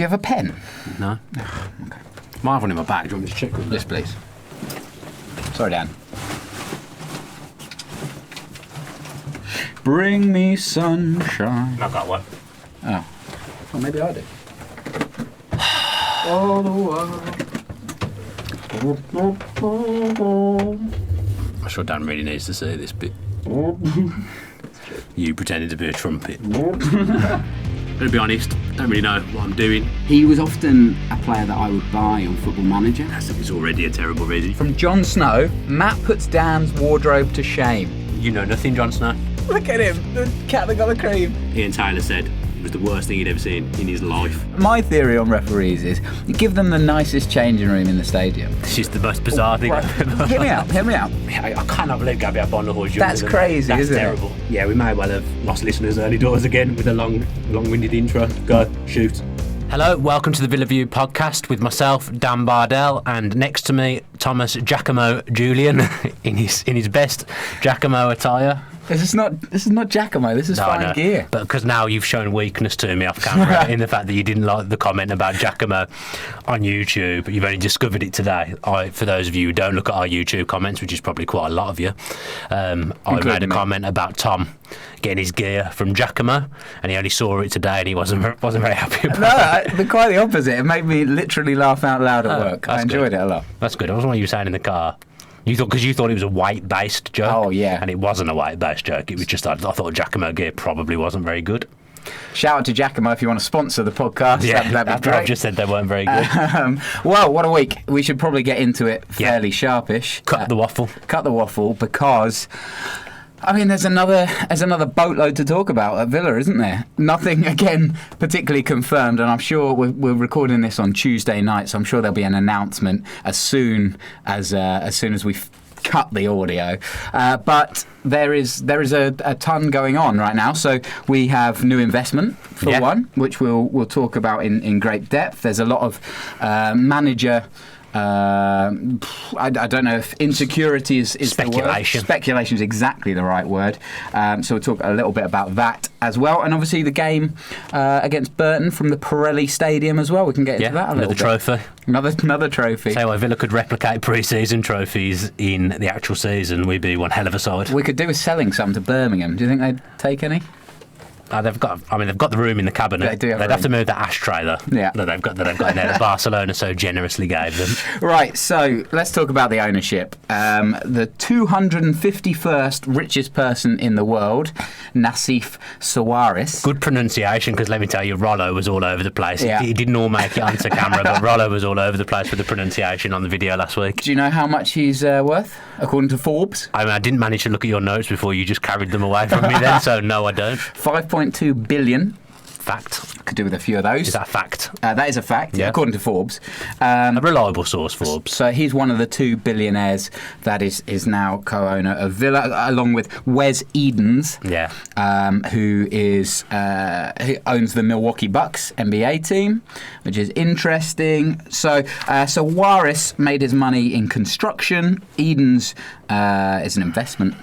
Do you have a pen? No. Okay. Might have one in my bag. Do you want me to check with Yes, please. Sorry, Dan. Bring me sunshine. I've got one. Oh. Well, maybe I do. All the while. I'm sure Dan really needs to see this bit. You pretending to be a trumpet. To be honest, don't really know what I'm doing. He was often a player that I would buy on Football Manager. It's already a terrible reason. From Jon Snow, Matt puts Dan's wardrobe to shame. You know nothing, Jon Snow. Look at him, the cat that got the cream. Ian Taylor said it was the worst thing he'd ever seen in his life. My theory on referees is you give them the nicest changing room in the stadium. This is the most bizarre thing I've ever Hear me out. I cannot believe Gabby Abonahor's That's crazy, isn't it? That's terrible. Yeah, we may well have lost listeners early doors again with a long-winded intro. Go, shoot. Hello, welcome to the Villa View podcast with myself, Dan Bardell, and next to me, Thomas Giacomo Julian in his best Giacomo attire. This is not Giacomo. This is fine gear. But because now you've shown weakness to me off camera in the fact that you didn't like the comment about Giacomo on YouTube. You've only discovered it today. For those of you who don't look at our YouTube comments, which is probably quite a lot of you, I made a comment about Tom getting his gear from Giacomo, and he only saw it today, and he wasn't very happy about it. No, quite the opposite. It made me literally laugh out loud at work. I enjoyed it a lot. That's good. That was what you were saying in the car. Because you thought it was a weight-based joke. Oh, yeah. And it wasn't a weight-based joke. It was just, I thought Giacomo gear probably wasn't very good. Shout out to Giacomo if you want to sponsor the podcast. Yeah, that'd be great. I've just said they weren't very good. Well, what a week. We should probably get into it fairly sharpish. Cut the waffle because... I mean, there's another boatload to talk about at Villa, isn't there? Nothing, again, particularly confirmed, and I'm sure we're recording this on Tuesday night, so I'm sure there'll be an announcement as soon as we've cut the audio. But there is a ton going on right now. So we have new investment for one, which we'll talk about in great depth. There's a lot of manager. I don't know if insecurity is speculation. The word. Speculation is exactly the right word. So we'll talk a little bit about that as well, and obviously the game against Burton from the Pirelli Stadium as well. We can get into that a little bit. Trophy. Another trophy. Say, Villa could replicate pre-season trophies in the actual season. We'd be one hell of a side. We could do with selling some to Birmingham. Do you think they'd take any? They've got the room in the cabinet. They'd have to move that ashtray though. Yeah. That they've got in there that Barcelona so generously gave them. Right. So let's talk about the ownership. The 251st richest person in the world, Nassif Sawiris. Good pronunciation, because let me tell you, Rollo was all over the place. Yeah. He didn't all make it onto camera, but Rollo was all over the place with the pronunciation on the video last week. Do you know how much he's worth, according to Forbes? I didn't manage to look at your notes before you just carried them away from me then, so no, I don't. 5.2 billion. Fact. Could do with a few of those. Is that a fact? That is a fact, yeah. According to Forbes. A reliable source, Forbes. So he's one of the two billionaires that is now co-owner of Villa, along with Wes Edens, who owns the Milwaukee Bucks NBA team, which is interesting. So Sawiris made his money in construction. Edens is an investment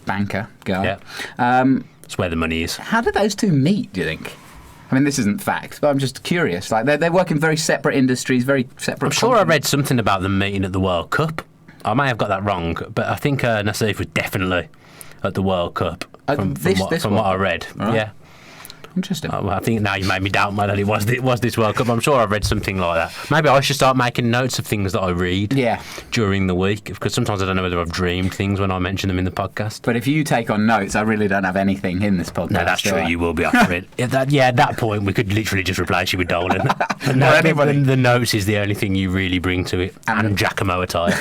banker guy. Yeah. That's where the money is. How did those two meet, do you think? I mean, this isn't fact, but I'm just curious. Like, they work in very separate industries, very separate. I'm sure I read something about them meeting at the World Cup. I may have got that wrong, but I think Nassif was definitely at the World Cup from what I read. Right. Yeah. Interesting. I think now you made me doubt that it was this World Cup. I'm sure I read something like that. Maybe I should start making notes of things that I read during the week, because sometimes I don't know whether I've dreamed things when I mention them in the podcast. But if you take on notes, I really don't have anything in this podcast. No, that's true. You will be up for it. At that point, we could literally just replace you with Dolan. The notes is the only thing you really bring to it. And Giacomo attire.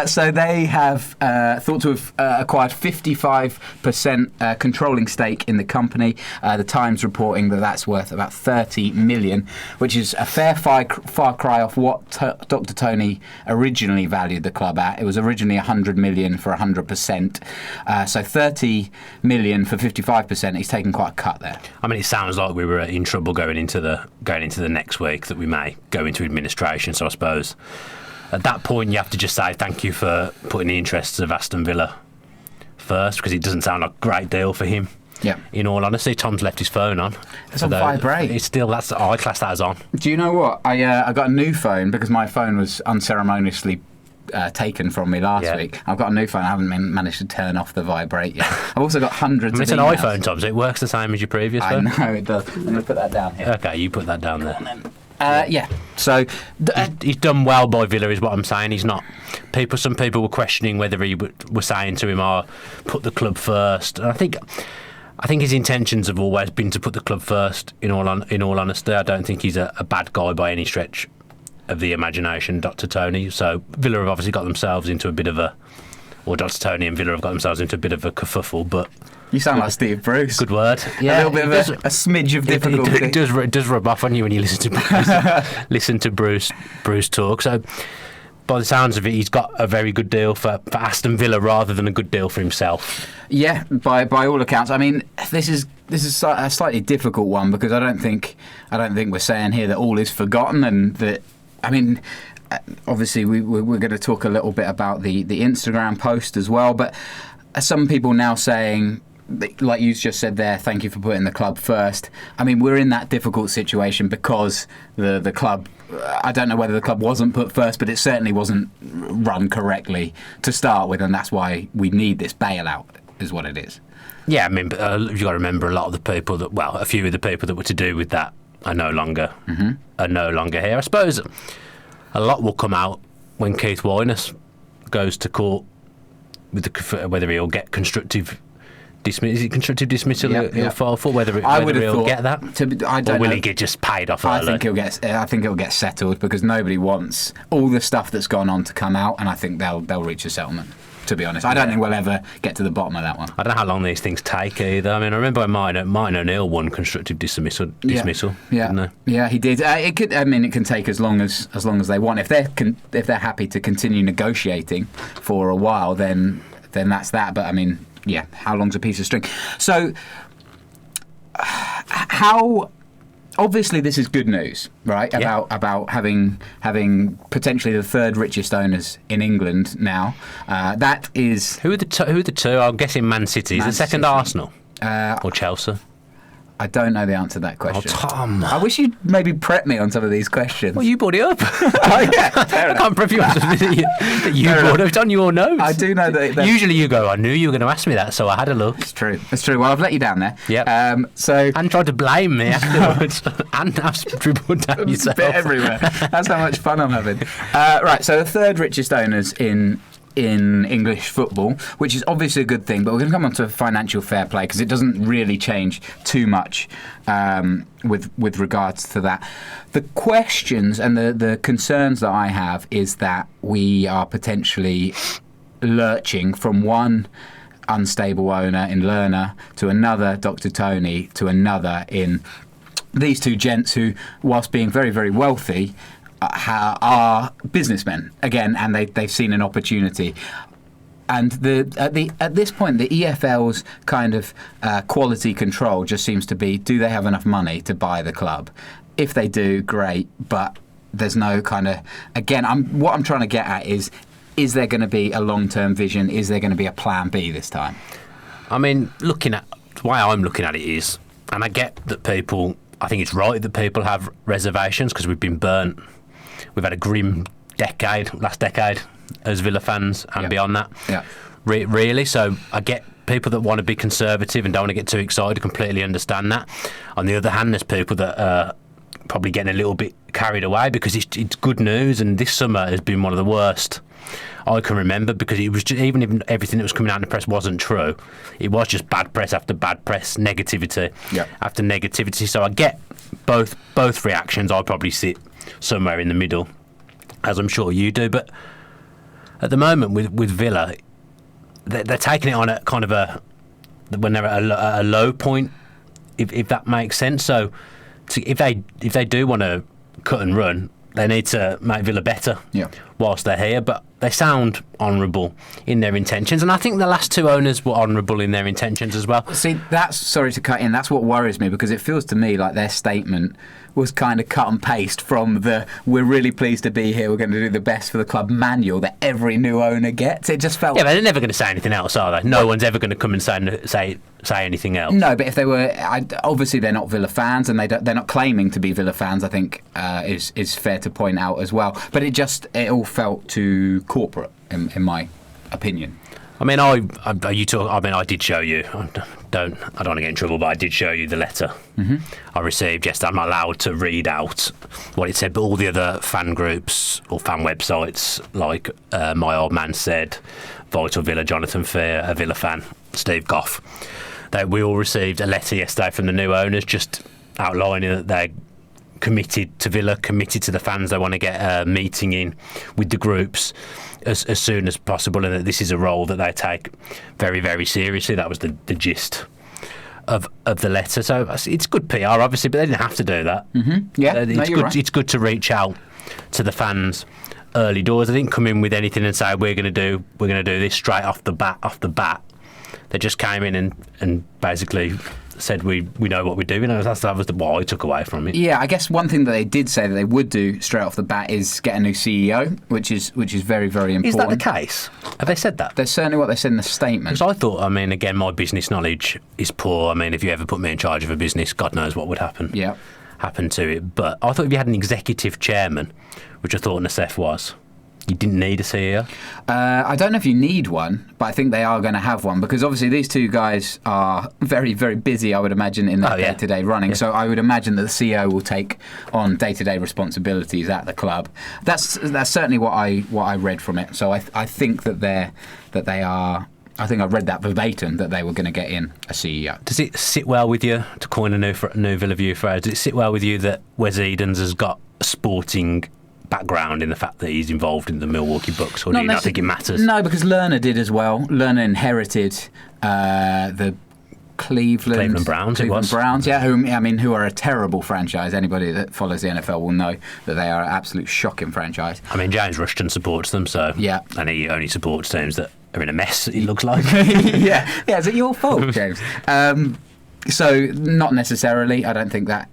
So they have thought to have acquired 55% controlling stake in the company. The Times reporting that's worth about 30 million, which is a fair far cry off what Dr. Tony originally valued the club at. It was originally 100 million for 100%. So 30 million for 55%. He's taken quite a cut there. I mean, it sounds like we were in trouble going into the next week, that we may go into administration. So I suppose at that point you have to just say thank you for putting the interests of Aston Villa first, because it doesn't sound like a great deal for him Yeah. In all honesty, Tom's left his phone on. It's on vibrate. It's still, I class that as on. Do you know what? I got a new phone because my phone was unceremoniously taken from me last week. I've got a new phone. I haven't managed to turn off the vibrate yet. I've also got hundreds It's of an emails. iPhone, Tom, so it works the same as your previous I phone. know it does. I'm going to put that down here. Okay, you put that down there. Yeah. So He's done well by Villa, is what I'm saying. He's not. Some people were questioning whether he were saying to him, put the club first. And I think his intentions have always been to put the club first. In all honesty, I don't think he's a bad guy by any stretch of the imagination, Dr. Tony. So Villa have obviously got themselves into a bit of or Dr. Tony and Villa have got themselves into a bit of a kerfuffle, but. You sound like Steve Bruce. Good word. Yeah, a little bit of a smidge of difficulty. It does rub off on you when you listen to Bruce talk. So, by the sounds of it, he's got a very good deal for Aston Villa rather than a good deal for himself. Yeah, by all accounts. I mean, this is a slightly difficult one because I don't think we're saying here that all is forgotten, and that, I mean, obviously we're going to talk a little bit about the Instagram post as well, but some people now saying, like you just said there, thank you for putting the club first. I mean, we're in that difficult situation because the club, I don't know whether the club wasn't put first, but it certainly wasn't run correctly to start with, and that's why we need this bailout, is what it is. Yeah, I mean, you've got to remember a few of the people that were to do with that are no longer here. I suppose a lot will come out when Keith Wyness goes to court with whether he'll get constructive dismissal. Is it constructive dismissal he'll file for? Whether he'll get that, or will he get just paid off early? I think it'll get settled because nobody wants all the stuff that's gone on to come out, and I think they'll reach a settlement. To be honest, I don't think we'll ever get to the bottom of that one. I don't know how long these things take either. I mean, I remember Martin O'Neill won constructive dismissal. Yeah, didn't he? Yeah, he did. It could. I mean, it can take as long as they want. If they're happy to continue negotiating for a while, then that's that. But I mean, yeah, how long's a piece of string? So, how? Obviously, this is good news, right? Yeah. About having potentially the third richest owners in England now. That is Who are the two? I'm guessing Man City. Is the second City. Arsenal or Chelsea? I don't know the answer to that question. Oh, Tom. I wish you'd maybe prep me on some of these questions. Well, you brought it up. Oh, yeah, fair I enough. can't prep you on something that you brought up. It's on your notes. I do know that. Usually you go, I knew you were going to ask me that, so I had a look. It's true. Well, I've let you down there. Yeah. And tried to blame me afterwards. And I've dribbled down yourself. A bit everywhere. That's how much fun I'm having. Right, so the third richest owners in English football, which is obviously a good thing, but we're going to come on to financial fair play because it doesn't really change too much with regards to that. The questions and the concerns that I have is that we are potentially lurching from one unstable owner in Lerner to another, Dr. Tony, to another in these two gents who, whilst being very, very wealthy, are businessmen again, and they've seen an opportunity. And at this point, the EFL's kind of quality control just seems to be: do they have enough money to buy the club? If they do, great. But there's no kind of what I'm trying to get at is there going to be a long-term vision? Is there going to be a plan B this time? I mean, the way I'm looking at it is, and I get that people. I think it's right that people have reservations because we've been burnt. We've had a grim last decade, as Villa fans and beyond that. Yeah. Really, so I get people that want to be conservative and don't want to get too excited. I completely understand that. On the other hand, there's people that are probably getting a little bit carried away because it's good news, and this summer has been one of the worst I can remember because it was just, even if everything that was coming out in the press wasn't true, it was just bad press after bad press, negativity after negativity. So I get both reactions. I'll probably sit somewhere in the middle, as I'm sure you do. But at the moment with Villa, they're taking it on a kind of when they're at a low point, if that makes sense. So if they do want to cut and run, they need to make Villa better. Yeah. whilst they're here, but they sound honourable in their intentions, and I think the last two owners were honourable in their intentions as well. See, sorry to cut in, that's what worries me, because it feels to me like their statement was kind of cut and paste from the "we're really pleased to be here, we're going to do the best for the club" manual that every new owner gets. It just felt... Yeah, but they're never going to say anything else, are they? No one's ever going to come and say anything else. No, but if they were... obviously, they're not Villa fans, and they're not claiming to be Villa fans, I think is fair to point out as well. But it all felt too corporate, in my opinion. I mean, I did show you. I don't want to get in trouble, but I did show you the letter I received yesterday. I'm not allowed to read out what it said, but all the other fan groups or fan websites, like My Old Man Said, Vital Villa, Jonathan Fear, a Villa fan, Steve Goff, we all received a letter yesterday from the new owners, just outlining that they're committed to Villa, committed to the fans. They want to get a meeting in with the groups as soon as possible, and that this is a role that they take very, very seriously. That was the gist of the letter. So it's good PR, obviously, but they didn't have to do that. Yeah, Right. It's good to reach out to the fans early doors. They didn't come in with anything and say we're going to do this straight off the bat. They just came in and basically said we know what we're doing. That was what I took away from it. Yeah, I guess one thing that they did say that they would do straight off the bat is get a new CEO, which is very, very important. Is that the case? Have they said that? That's certainly what they said in the statement. Because I thought, I mean, again, my business knowledge is poor. I mean, if you ever put me in charge of a business, God knows what would happen. Yeah. Happen to it. But I thought if you had an executive chairman, which I thought Nassef was, you didn't need a CEO? I don't know if you need one, but I think they are going to have one, because obviously these two guys are very, very busy, I would imagine, in their day-to-day running. Yeah. So I would imagine that the CEO will take on day-to-day responsibilities at the club. That's certainly what I read from it. So I think that they are. I think I read that verbatim, that they were going to get in a CEO. Does it sit well with you, to coin a new Villa View phrase, does it sit well with you that Wes Edens has got a sporting background in the fact that he's involved in the Milwaukee Bucks, or do you not think it matters? No, because Lerner did as well. Lerner inherited the Cleveland Browns. Browns, yeah, who are a terrible franchise. Anybody that follows the NFL will know that they are an absolute shocking franchise. I mean, James Rushton supports them, so yeah, and he only supports teams that are in a mess. It looks like. yeah. Is it your fault, James? So not necessarily. I don't think that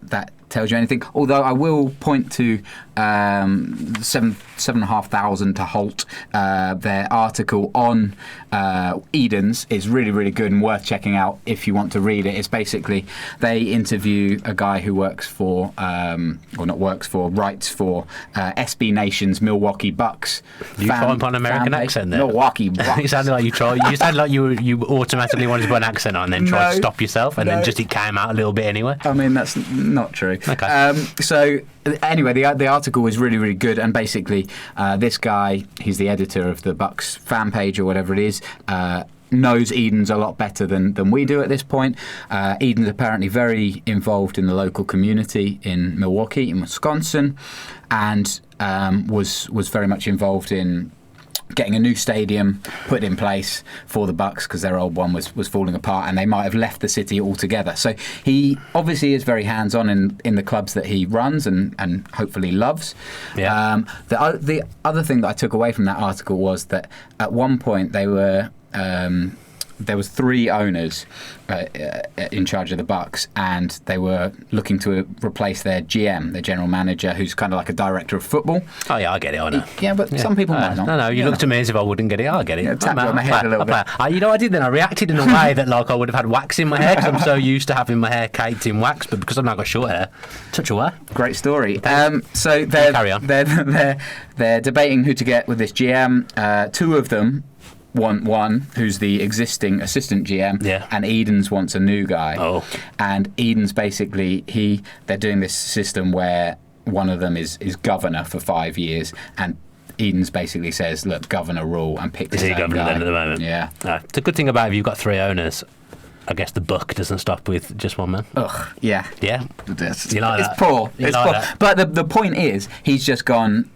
tells you anything. Although I will point to 7,500 to Holt. Their article on Edens is really, really good and worth checking out if you want to read it. It's basically they interview a guy who works for, writes for SB Nation's Milwaukee Bucks. You find an American accent there. Milwaukee Bucks. You sounded like you tried. You sounded like you automatically wanted to put an accent on, and then tried to stop yourself, and then just it came out a little bit anyway. I mean, that's not true. Okay. So anyway, the article was really, really good, and basically this guy, he's the editor of the Bucks fan page or whatever it is, knows Edens a lot better than we do at this point. Edens apparently very involved in the local community in Milwaukee, in Wisconsin, and was very much involved in getting a new stadium put in place for the Bucks, because their old one was falling apart, and they might have left the city altogether. So he obviously is very hands-on in the clubs that he runs and hopefully loves. Yeah. The other thing that I took away from that article was that at one point there was 3 owners in charge of the Bucks, and they were looking to replace their GM, their general manager, who's kind of like a director of football. Oh yeah, I get it. I know. Yeah, but some people might not. No, you looked at me as if I wouldn't get it. I get it. Yeah, tap you on the head a little bit. You know, I did then. I reacted in a way that like I would have had wax in my hair, because I'm so used to having my hair caked in wax, but because I've now got short hair, touch away. Great story. So carry on. They're debating who to get with this GM. 2 of them want one who's the existing assistant GM, and Edens wants a new guy. Oh. And Edens basically they're doing this system where one of them is governor for 5 years, and Edens basically says, look, governor rule, and pick the same guy. Is he governor then at the moment? Yeah. It's a good thing about if you've got 3 owners. I guess the buck doesn't stop with just one man. Ugh, yeah. Yeah? It's You like that? It's poor. You It's like poor. that? But the point is, he's just gone,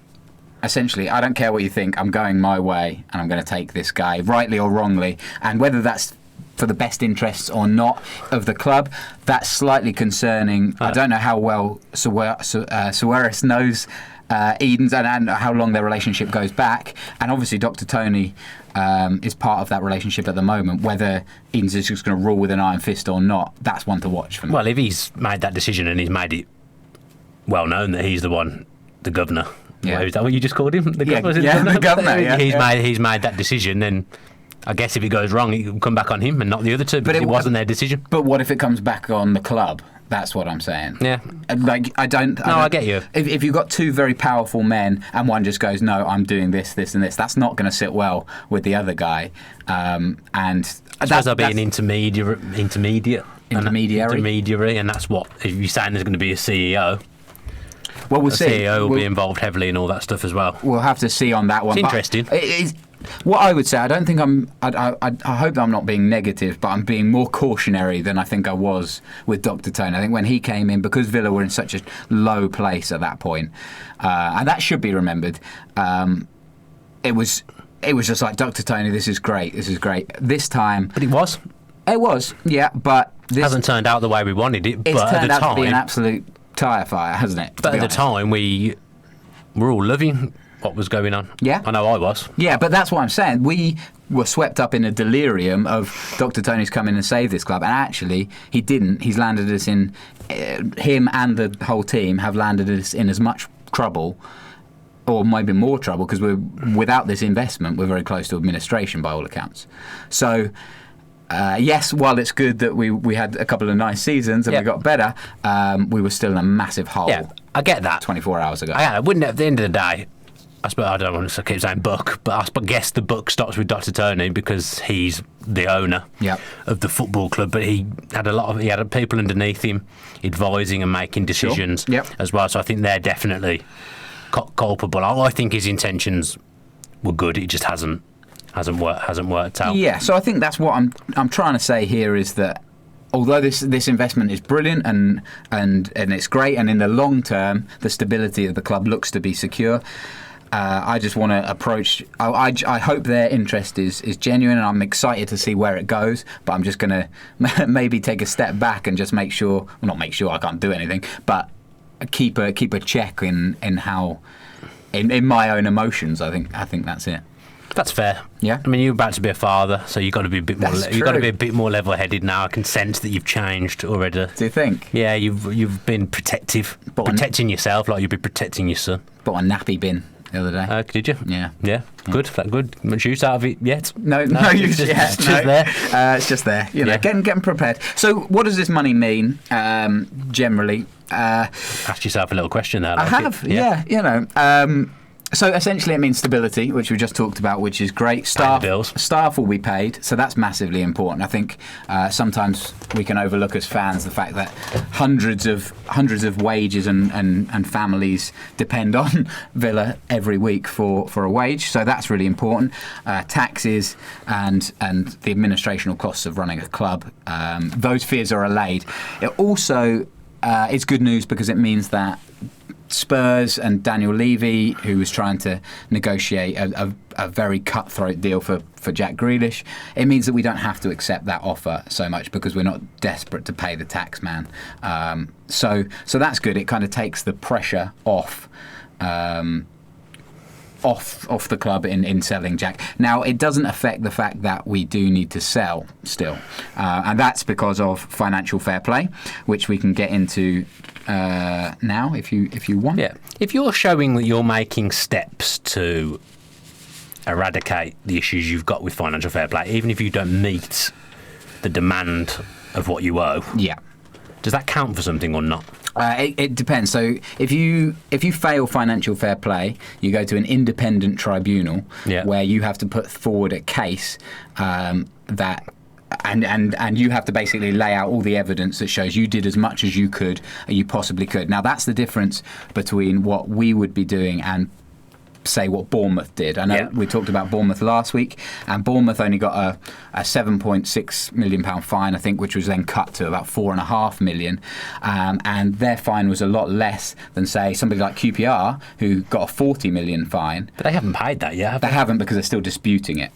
essentially, I don't care what you think, I'm going my way, and I'm going to take this guy, rightly or wrongly. And whether that's for the best interests or not of the club. That's slightly concerning. I don't know how well Suarez knows Edens and how long their relationship goes back. And obviously Dr. Tony is part of that relationship at the moment. Whether Edens is just going to rule with an iron fist or not, that's one to watch for me. Well, if he's made that decision and he's made it well known that he's the governor. Yeah. Is that what you just called him? The governor? The governor. Yeah, He's made that decision, then I guess if it goes wrong, it will come back on him and not the other two, because it wasn't their decision. But what if it comes back on the club? That's what I'm saying. Yeah. Like, I get you. If you've got two very powerful men and one just goes, no, I'm doing this, this and this, that's not going to sit well with the other guy. And I suppose there'll be an intermediary, and that's what, if you're saying there's going to be a CEO. Well, we'll see. CEO will be involved heavily in all that stuff as well. We'll have to see on that one. It's interesting. What I would say, I don't think I hope I'm not being negative, but I'm being more cautionary than I think I was with Dr. Tony. I think when he came in, because Villa were in such a low place at that point, and that should be remembered, it was just like, Dr. Tony, this is great. This time... But it was. It was, yeah, but... It hasn't turned out the way we wanted it, but at the time... It's turned out to be an absolute tyre fire, hasn't it? But at the time, we were all loving what was going on. Yeah. I know I was. Yeah, but that's what I'm saying. We were swept up in a delirium of Dr. Tony's come in and saved this club, and actually, he didn't. He's landed us in... him and the whole team have landed us in as much trouble, or maybe more trouble, because without this investment, we're very close to administration by all accounts. So... yes, while it's good that we had a couple of nice seasons and we got better, we were still in a massive hole. Yeah, I get that. 24 hours ago. I wouldn't. At the end of the day, I suppose I don't want to keep saying buck, but I guess the buck stops with Dr. Tony because he's the owner of the football club. But he had people underneath him advising and making decisions as well. So I think they're definitely culpable. I think his intentions were good. It just hasn't worked out. Yeah, so I think that's what I'm trying to say here, is that although this investment is brilliant and it's great, and in the long term the stability of the club looks to be secure, I just want to approach... I hope their interest is genuine, and I'm excited to see where it goes, but I'm just going to maybe take a step back and just make sure... Well, not make sure, I can't do anything, but keep a check in how... In my own emotions, I think that's it. That's fair. Yeah. I mean, you're about to be a father, so you've got to be a bit more. That's you've got to true. be a bit more level-headed now. I can sense that you've changed already. Do you think? Yeah, you've been protecting yourself like you'd be protecting your son. Bought a nappy bin the other day. Did you? Yeah. Yeah. Good. Good. Much use out of it yet? No use yet. It's just there. It's just there. You know, getting prepared. So, what does this money mean generally? Ask yourself a little question there. I have. Yeah. You know. So essentially it means stability, which we just talked about, which is great. Staff will be paid, so that's massively important. I think sometimes we can overlook as fans the fact that hundreds of wages and families depend on Villa every week for a wage, so that's really important. Taxes and the administrational costs of running a club, those fears are allayed. It also is good news because it means that Spurs and Daniel Levy, who was trying to negotiate a very cutthroat deal for Jack Grealish, it means that we don't have to accept that offer so much because we're not desperate to pay the tax man. So that's good. It kind of takes the pressure off the club in selling Jack. Now, it doesn't affect the fact that we do need to sell still, and that's because of financial fair play, which we can get into now if you want. Yeah, if you're showing that you're making steps to eradicate the issues you've got with financial fair play, even if you don't meet the demand of what you owe, does that count for something or not? It depends. So if you fail financial fair play, you go to an independent tribunal where you have to put forward a case that. And you have to basically lay out all the evidence that shows you did as much as you possibly could. Now, that's the difference between what we would be doing and say what Bournemouth did. I know we talked about Bournemouth last week, and Bournemouth only got a £7.6 million fine, I think, which was then cut to about £4.5 million, and their fine was a lot less than, say, somebody like QPR, who got a £40 million fine. But they haven't paid that yet, have they? They haven't, because they're still disputing it.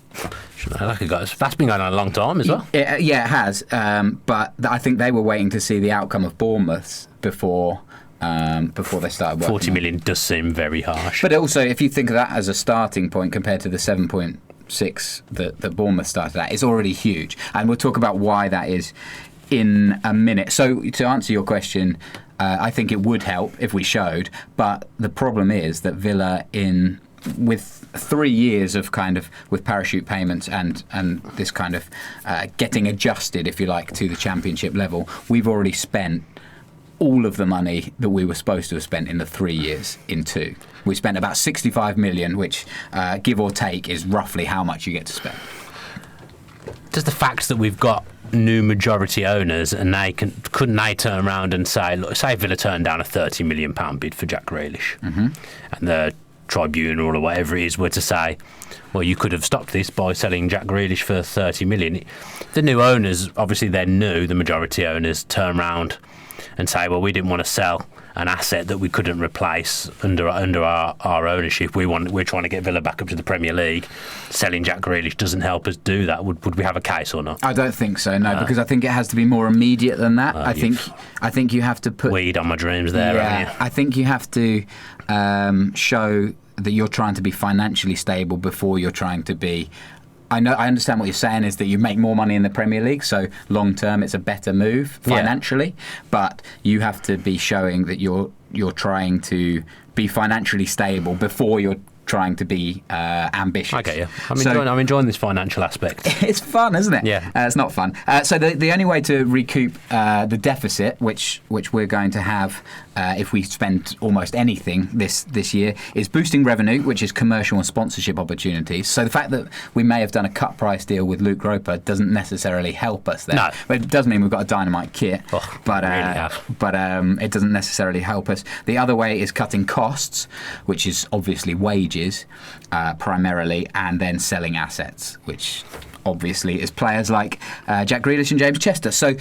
That's been going on a long time as well. It has, but I think they were waiting to see the outcome of Bournemouth's before they started working. 40 million does seem very harsh. But also, if you think of that as a starting point compared to the 7.6 that Bournemouth started at, it's already huge. And we'll talk about why that is in a minute. So to answer your question, I think it would help if we showed, but the problem is that Villa, with 3 years of kind of with parachute payments and this kind of getting adjusted, if you like, to the Championship level, we've already spent all of the money that we were supposed to have spent in the 3 years in 2. We spent about 65 million, which, give or take, is roughly how much you get to spend. Does the fact that we've got new majority owners and couldn't they turn around and say, look, say Villa turned down a £30 million bid for Jack Grealish, and the tribunal or whatever it is were to say, well, you could have stopped this by selling Jack Grealish for 30 million. The new owners, obviously they're new, the majority owners, turn around and say, well, we didn't want to sell an asset that we couldn't replace under our ownership. We're trying to get Villa back up to the Premier League. Selling Jack Grealish doesn't help us do that. Would we have a case or not? I don't think so, no, because I think it has to be more immediate than that. I think you have to put weed on my dreams there, haven't you? I think you have to show that you're trying to be financially stable before you're trying to be. I understand what you're saying is that you make more money in the Premier League, so long term it's a better move financially. But you have to be showing that you're trying to be financially stable before you're trying to be ambitious. I get you. I'm enjoying this financial aspect. It's fun, isn't it? Yeah. It's not fun. So the only way to recoup the deficit, which we're going to have if we spend almost anything this year, is boosting revenue, which is commercial and sponsorship opportunities. So the fact that we may have done a cut price deal with Luke Roper doesn't necessarily help us there. No. But it does mean we've got a dynamite kit. But it doesn't necessarily help us. The other way is cutting costs, which is obviously wages primarily, and then selling assets, which obviously is players like Jack Grealish and James Chester. So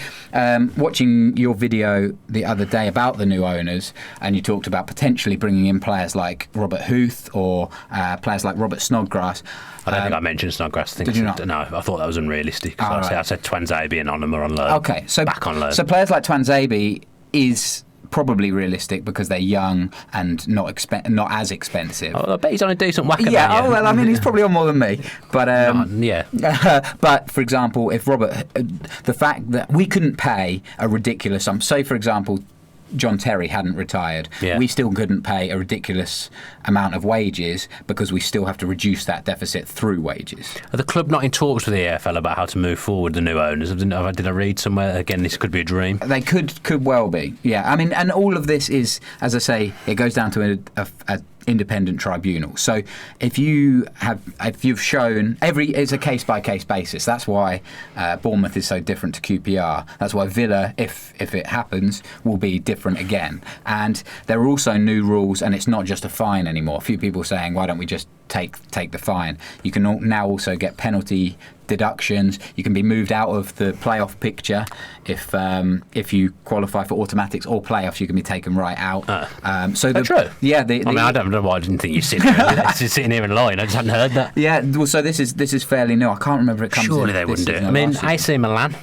watching your video the other day about the new owners, and you talked about potentially bringing in players like Robert Huth or players like Robert Snodgrass. I don't think I mentioned Snodgrass. Did you not? No, I thought that was unrealistic. Right. I said Twanzebe and Onum are on loan. Okay, so back on loan. So players like Twanzebe is probably realistic because they're young and not as expensive. I bet he's on a decent whacker. Yeah, well, I mean, he's probably on more than me. But but for example, if the fact that we couldn't pay a ridiculous sum, say for example, John Terry hadn't retired, we still couldn't pay a ridiculous amount of wages because we still have to reduce that deficit through wages. Are the club not in talks with the EFL about how to move forward the new owners? Did I read somewhere, again, this could be a dream? They could well be, yeah. I mean, and all of this is, as I say, it goes down to a independent tribunal. So if you've shown it's a case by case basis. That's why Bournemouth is so different to QPR. That's why Villa, if it happens, will be different again. And there are also new rules, and it's not just a fine anymore. A few people saying, why don't we just take the fine? You can now also get penalty deductions. You can be moved out of the playoff picture if you qualify for automatics or playoffs. You can be taken right out. True. Yeah. I don't know why I didn't think you sitting here in line. I just hadn't heard that. Yeah. Well, so this is fairly new. I can't remember it comes. Surely they wouldn't do it. I mean, AC Milan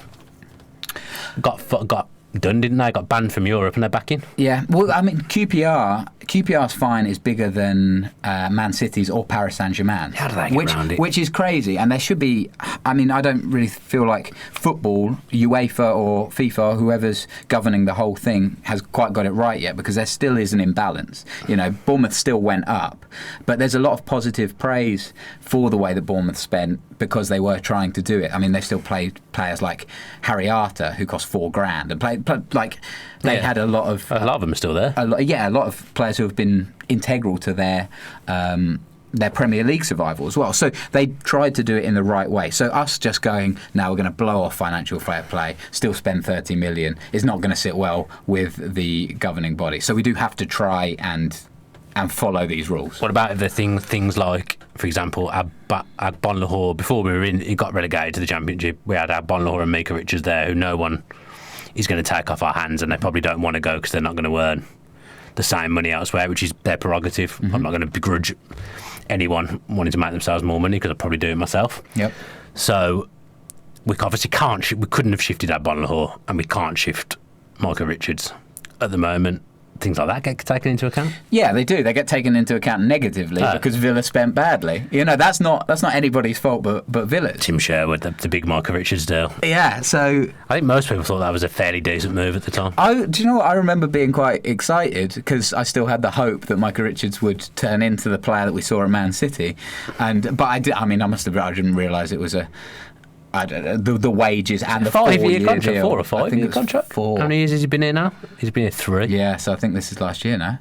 got done, didn't they? Got banned from Europe and they're back in. Yeah. Well, I mean, QPR's fine is bigger than Man City's or Paris Saint-Germain. How do they get around it? Which is crazy. And there should be. I mean, I don't really feel like football, UEFA or FIFA, or whoever's governing the whole thing, has quite got it right yet, because there still is an imbalance. You know, Bournemouth still went up, but there's a lot of positive praise for the way that Bournemouth spent because they were trying to do it. I mean, they still played players like Harry Arter, who cost $4,000, and they had a lot of them are still there. A lot of players who have been integral to their Premier League survival as well. So they tried to do it in the right way. So us just going, now we're going to blow off financial fair play, still spend 30 million, is not going to sit well with the governing body. So we do have to try and and follow these rules. What about the things like, for example, Agbonlahor, before we were in, it got relegated to the Championship, we had Agbonlahor and Mika Richards there, who no one is going to take off our hands, and they probably don't want to go because they're not going to earn the same money elsewhere, which is their prerogative. I'm not going to begrudge anyone wanting to make themselves more money, because I'd probably do it myself. Yep. So we obviously can't, we couldn't have shifted Agbonlahor, and we can't shift Mika Richards at the moment. Things like that get taken into account? Yeah, they do. They get taken into account negatively because Villa spent badly. You know, that's not anybody's fault but Villa's. Tim Sherwood, the big Mika Richards deal. Yeah, so I think most people thought that was a fairly decent move at the time. Do you know what? I remember being quite excited because I still had the hope that Mika Richards would turn into the player that we saw at Man City, but I didn't realise it was the wages and the 5-year contract, deal. 4 or 5 year contract. 4. How many years has he been here now? He's been here 3. Yeah, so I think this is last year now.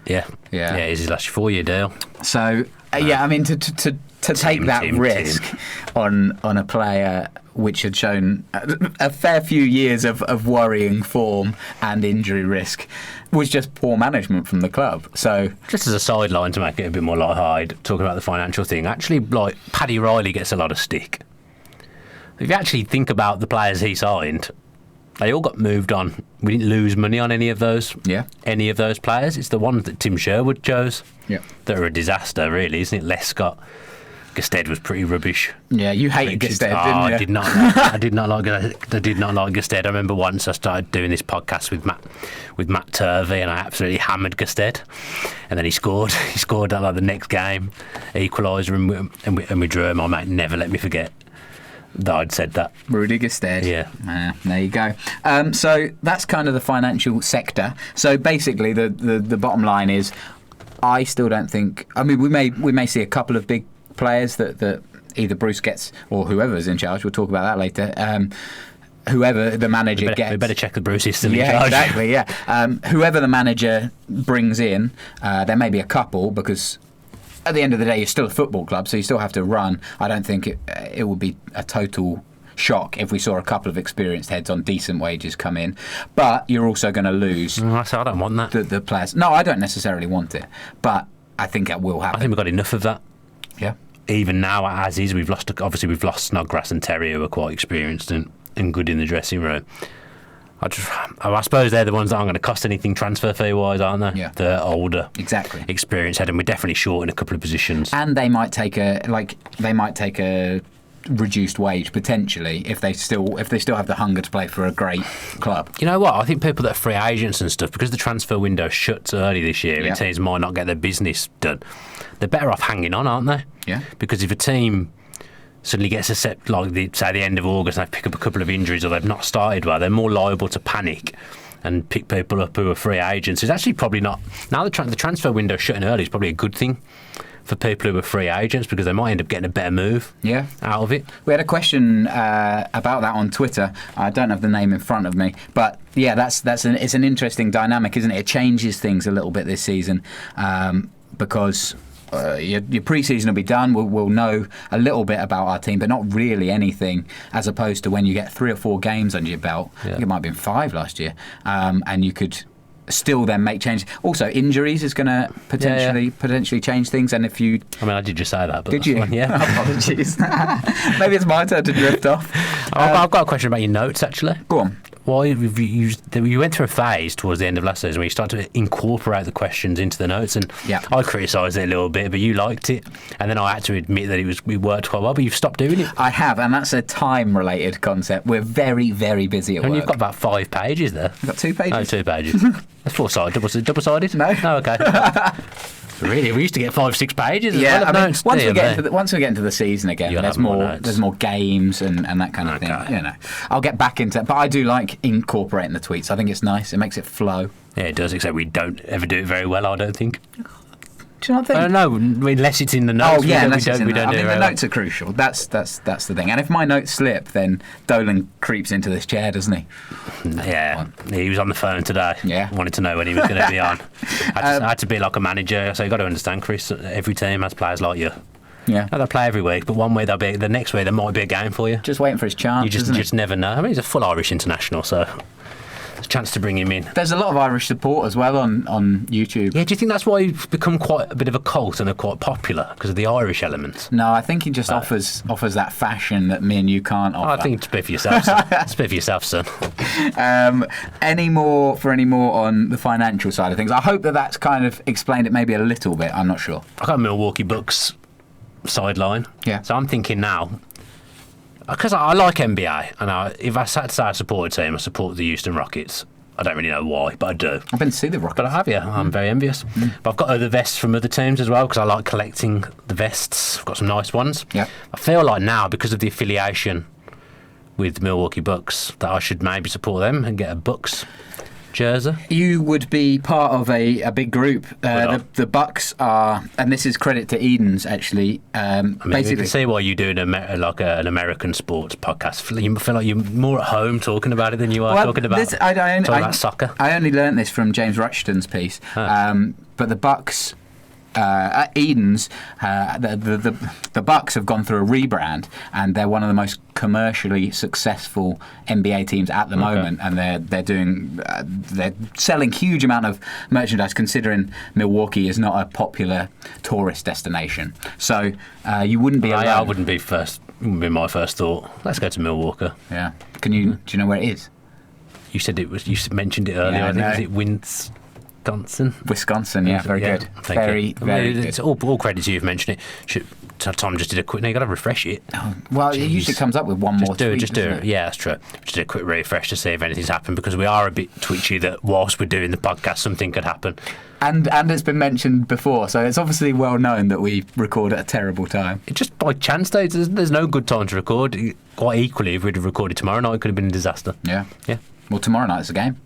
Yeah, it's his last 4-year deal. So I mean to take that risk on a player which had shown a fair few years of worrying form and injury risk was just poor management from the club. So just as a sideline to make it a bit more light-hearted, talking about the financial thing, actually, like Paddy Riley gets a lot of stick. If you actually think about the players he signed, they all got moved on. We didn't lose money on any of those. Yeah. Any of those players. It's the ones that Tim Sherwood chose. Yeah. That are a disaster, really, isn't it? Lescott, Gusted was pretty rubbish. Yeah, you hated Gusted, didn't you? I did not. I did not like Gusted. I remember once I started doing this podcast with Matt Turvey, and I absolutely hammered Gusted, and then he scored. He scored like the next game, equaliser, and we drew him. My mate never let me forget that I'd said that. Rudy Gusted. Yeah. There you go. So that's kind of the financial sector. So basically the bottom line is, I still don't think, I mean, we may see a couple of big players that either Bruce gets or whoever's in charge, we'll talk about that later, whoever the manager gets. We better check that Bruce is still in charge. Exactly, yeah. Whoever the manager brings in, there may be a couple, because at the end of the day, you're still a football club, so you still have to run. I don't think it would be a total shock if we saw a couple of experienced heads on decent wages come in. But you're also going to lose. I don't want that. The players. No, I don't necessarily want it, but I think it will happen. I think we've got enough of that. Yeah. Even now, as is, we've lost Snodgrass and Terry, who are quite experienced and good in the dressing room. I suppose they're the ones that aren't going to cost anything transfer fee wise, aren't they? Yeah. They're older, exactly, experienced head, and we're definitely short in a couple of positions. And they might take a reduced wage potentially if they still have the hunger to play for a great club. You know what? I think people that are free agents and stuff, because the transfer window shuts early this year, and teams might not get their business done. They're better off hanging on, aren't they? Yeah. Because if a team suddenly gets a set, like say the end of August, and they pick up a couple of injuries or they've not started well, they're more liable to panic and pick people up who are free agents. It's actually probably not. Now the transfer window shutting early is probably a good thing for people who are free agents, because they might end up getting a better move out of it. We had a question about that on Twitter. I don't have the name in front of me, but yeah, it's an interesting dynamic, isn't it? It changes things a little bit this season, because your pre-season will be done. We'll know a little bit about our team, but not really anything, as opposed to when you get 3 or 4 games under your belt. I think it might have been 5 last year, and you could still then make changes. Also, injuries is going to potentially change things. And if you, I did just say that, but did you? Yeah. Apologies. Maybe it's my turn to drift off. I've got a question about your notes, actually. Go on. Well, you went through a phase towards the end of last season where you started to incorporate the questions into the notes, and I criticised it a little bit, but you liked it, and then I had to admit that it worked quite well, but you've stopped doing it. I have, and that's a time-related concept. We're very, very busy at work. And you've got about 5 pages there. I've got 2 pages. No, 2 pages. That's 4-sided. Double-sided? No. No, okay. Really, we used to get 5-6 pages. Yeah, once we get into the season again, there's more games and that kind of thing. You know, I'll get back into it, but I do like incorporating the tweets. I think it's nice. It makes it flow. Yeah, it does. Except we don't ever do it very well. I don't think. Do you not think? I don't know. Unless it's in the notes. Oh yeah, we don't do it. I mean, the notes are crucial. That's the thing. And if my notes slip, then Dolan creeps into this chair, doesn't he? Yeah, he was on the phone today. Yeah, wanted to know when he was going to be on. I had to be like a manager, so you got to understand, Chris. Every team has players like you. Yeah, they'll play every week, but one week the next week there might be a game for you. Just waiting for his chance. You just never know. I mean, he's a full Irish international, so a chance to bring him in. There's a lot of Irish support as well on YouTube. Yeah, do you think that's why he's become quite a bit of a cult and are quite popular because of the Irish element? No, I think he just offers that fashion that me and you can't offer. I think speak for yourself, son. Speak for yourself, son. Any more on the financial side of things? I hope that's kind of explained it maybe a little bit. I'm not sure. I got Milwaukee Bucks sideline. Yeah. So I'm thinking now, because I like NBA, and if I sat to say I support a team, I support the Houston Rockets. I don't really know why, but I do. I've been to see the Rockets. But I have, yeah. I'm very envious. But I've got other vests from other teams as well because I like collecting the vests. I've got some nice ones. Yeah. I feel like now, because of the affiliation with the Milwaukee Bucks, that I should maybe support them and get a Bucks jersey. You would be part of a big group. The Bucks are, and this is credit to Eden's actually. I mean, you can see why you do an American sports podcast. You feel like you're more at home talking about it than you are talking about soccer. I only learnt this from James Rushton's piece. But the Bucks. At Eden's, the Bucks have gone through a rebrand, and they're one of the most commercially successful NBA teams at the moment, and they're selling huge amount of merchandise. Considering Milwaukee is not a popular tourist destination, so you wouldn't be. I wouldn't be my first thought. Let's go to Milwaukee. Yeah. Do you know where it is? You said it was. You mentioned it earlier. I think was it Wisconsin, yeah, very good. Very good. It's all credit to you for mentioning it. Tom just did a quick. No, you got to refresh it. Oh, well, it usually comes up with one more. Just do it. Yeah, that's true. Just do a quick refresh to see if anything's happened because we are a bit twitchy that whilst we're doing the podcast, something could happen. And it's been mentioned before, so it's obviously well known that we record at a terrible time. Just by chance, though, there's no good time to record. Quite equally, if we'd have recorded tomorrow night, it could have been a disaster. Yeah. Yeah. Well, tomorrow night's a game.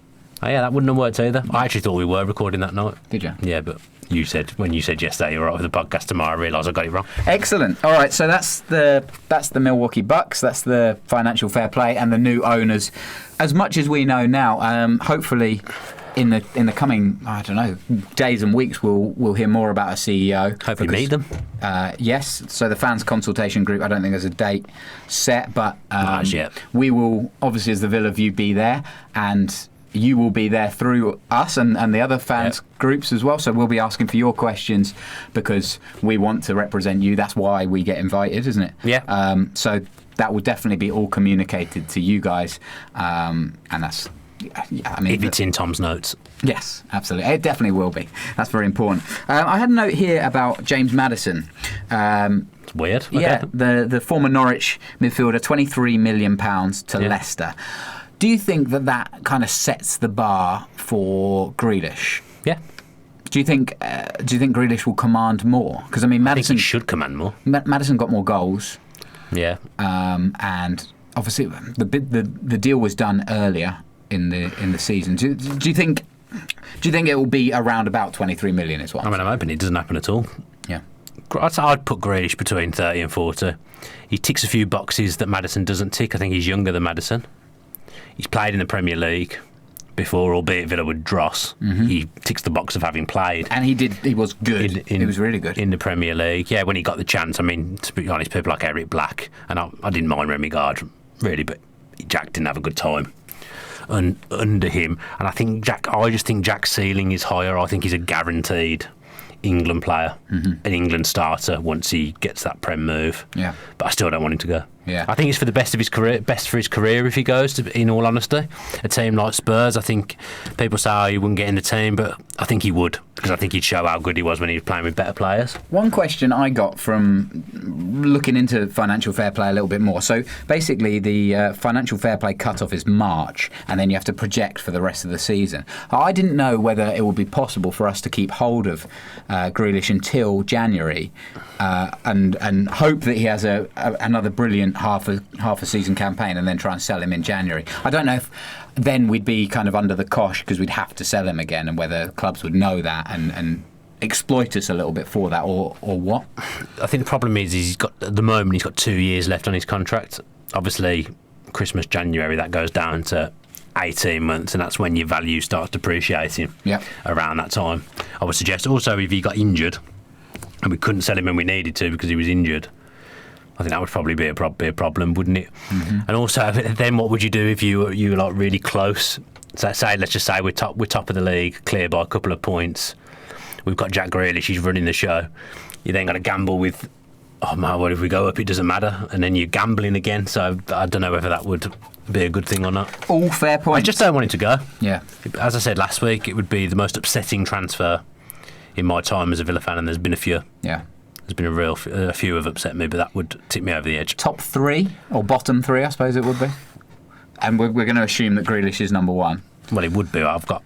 Oh, yeah, that wouldn't have worked either. I actually thought we were recording that night. Did you? Yeah, but when you said yesterday you were right with the podcast tomorrow, I realised I got it wrong. Excellent. All right, so that's the Milwaukee Bucks. That's the financial fair play and the new owners. As much as we know now, hopefully in the coming days and weeks we'll hear more about a CEO. Hopefully meet them. Yes. So the fans consultation group. I don't think there's a date set, but not yet. We will obviously, as the Villa View, be there and. You will be there through us and the other fans groups as well. So we'll be asking for your questions because we want to represent you. That's why we get invited, isn't it? Yeah. So that will definitely be all communicated to you guys. And that's, I mean... If it's in Tom's notes. Yes, absolutely. It definitely will be. That's very important. I had a note here about James Maddison. It's weird. Okay. Yeah, the former Norwich midfielder, £23 million to Leicester. Do you think that kind of sets the bar for Grealish? Yeah. Do you think Grealish will command more? Because I mean, Maddison I think he should command more. Maddison got more goals. Yeah. And obviously the deal was done earlier in the season. Do you think it will be around about 23 million? Is what I'm hoping it doesn't happen at all. Yeah. I'd put Grealish between 30 and 40. He ticks a few boxes that Maddison doesn't tick. I think he's younger than Maddison. He's played in the Premier League before, albeit Villa with Dross. Mm-hmm. He ticks the box of having played. And he was good. He was really good. In the Premier League. Yeah, when he got the chance. I mean, to be honest, people like Eric Black, and I didn't mind Remy Gard, really, but Jack didn't have a good time under him. And I just think Jack's ceiling is higher. I think he's a guaranteed England player, an England starter once he gets that Prem move. Yeah. But I still don't want him to go. Yeah. I think it's for the best for his career if he goes, in all honesty. A team like Spurs, I think people say he wouldn't get in the team, but I think he would, because I think he'd show how good he was when he was playing with better players. One question I got from looking into financial fair play a little bit more. So basically the financial fair play cut-off is March, and then you have to project for the rest of the season. I didn't know whether it would be possible for us to keep hold of Grealish until January and hope that he has another brilliant half a season campaign and then try and sell him in January. I don't know if then we'd be kind of under the cosh because we'd have to sell him again, and whether clubs would know that and exploit us a little bit for that, or what. I think the problem is at the moment he's got 2 years left on his contract. Obviously Christmas, January, that goes down to 18 months, and that's when your value starts depreciating. Yep. Around that time. I would suggest also if he got injured and we couldn't sell him when we needed to because he was injured, I think that would probably be a problem, wouldn't it? Mm-hmm. And also, then what would you do if you were like really close So let's just say we're top of the league, clear by a couple of points. We've got Jack Grealish, he's running the show. You then got to gamble with, oh man, what if we go up? It doesn't matter, and then you're gambling again. So I don't know whether that would be a good thing or not. All fair points. I just don't want him to go. Yeah. As I said last week, it would be the most upsetting transfer in my time as a Villa fan, and there's been a few. Yeah. There's been a few have upset me, but that would tip me over the edge. Top 3 or bottom 3, I suppose it would be. And we're going to assume that Grealish is number 1. Well, it would be. I've got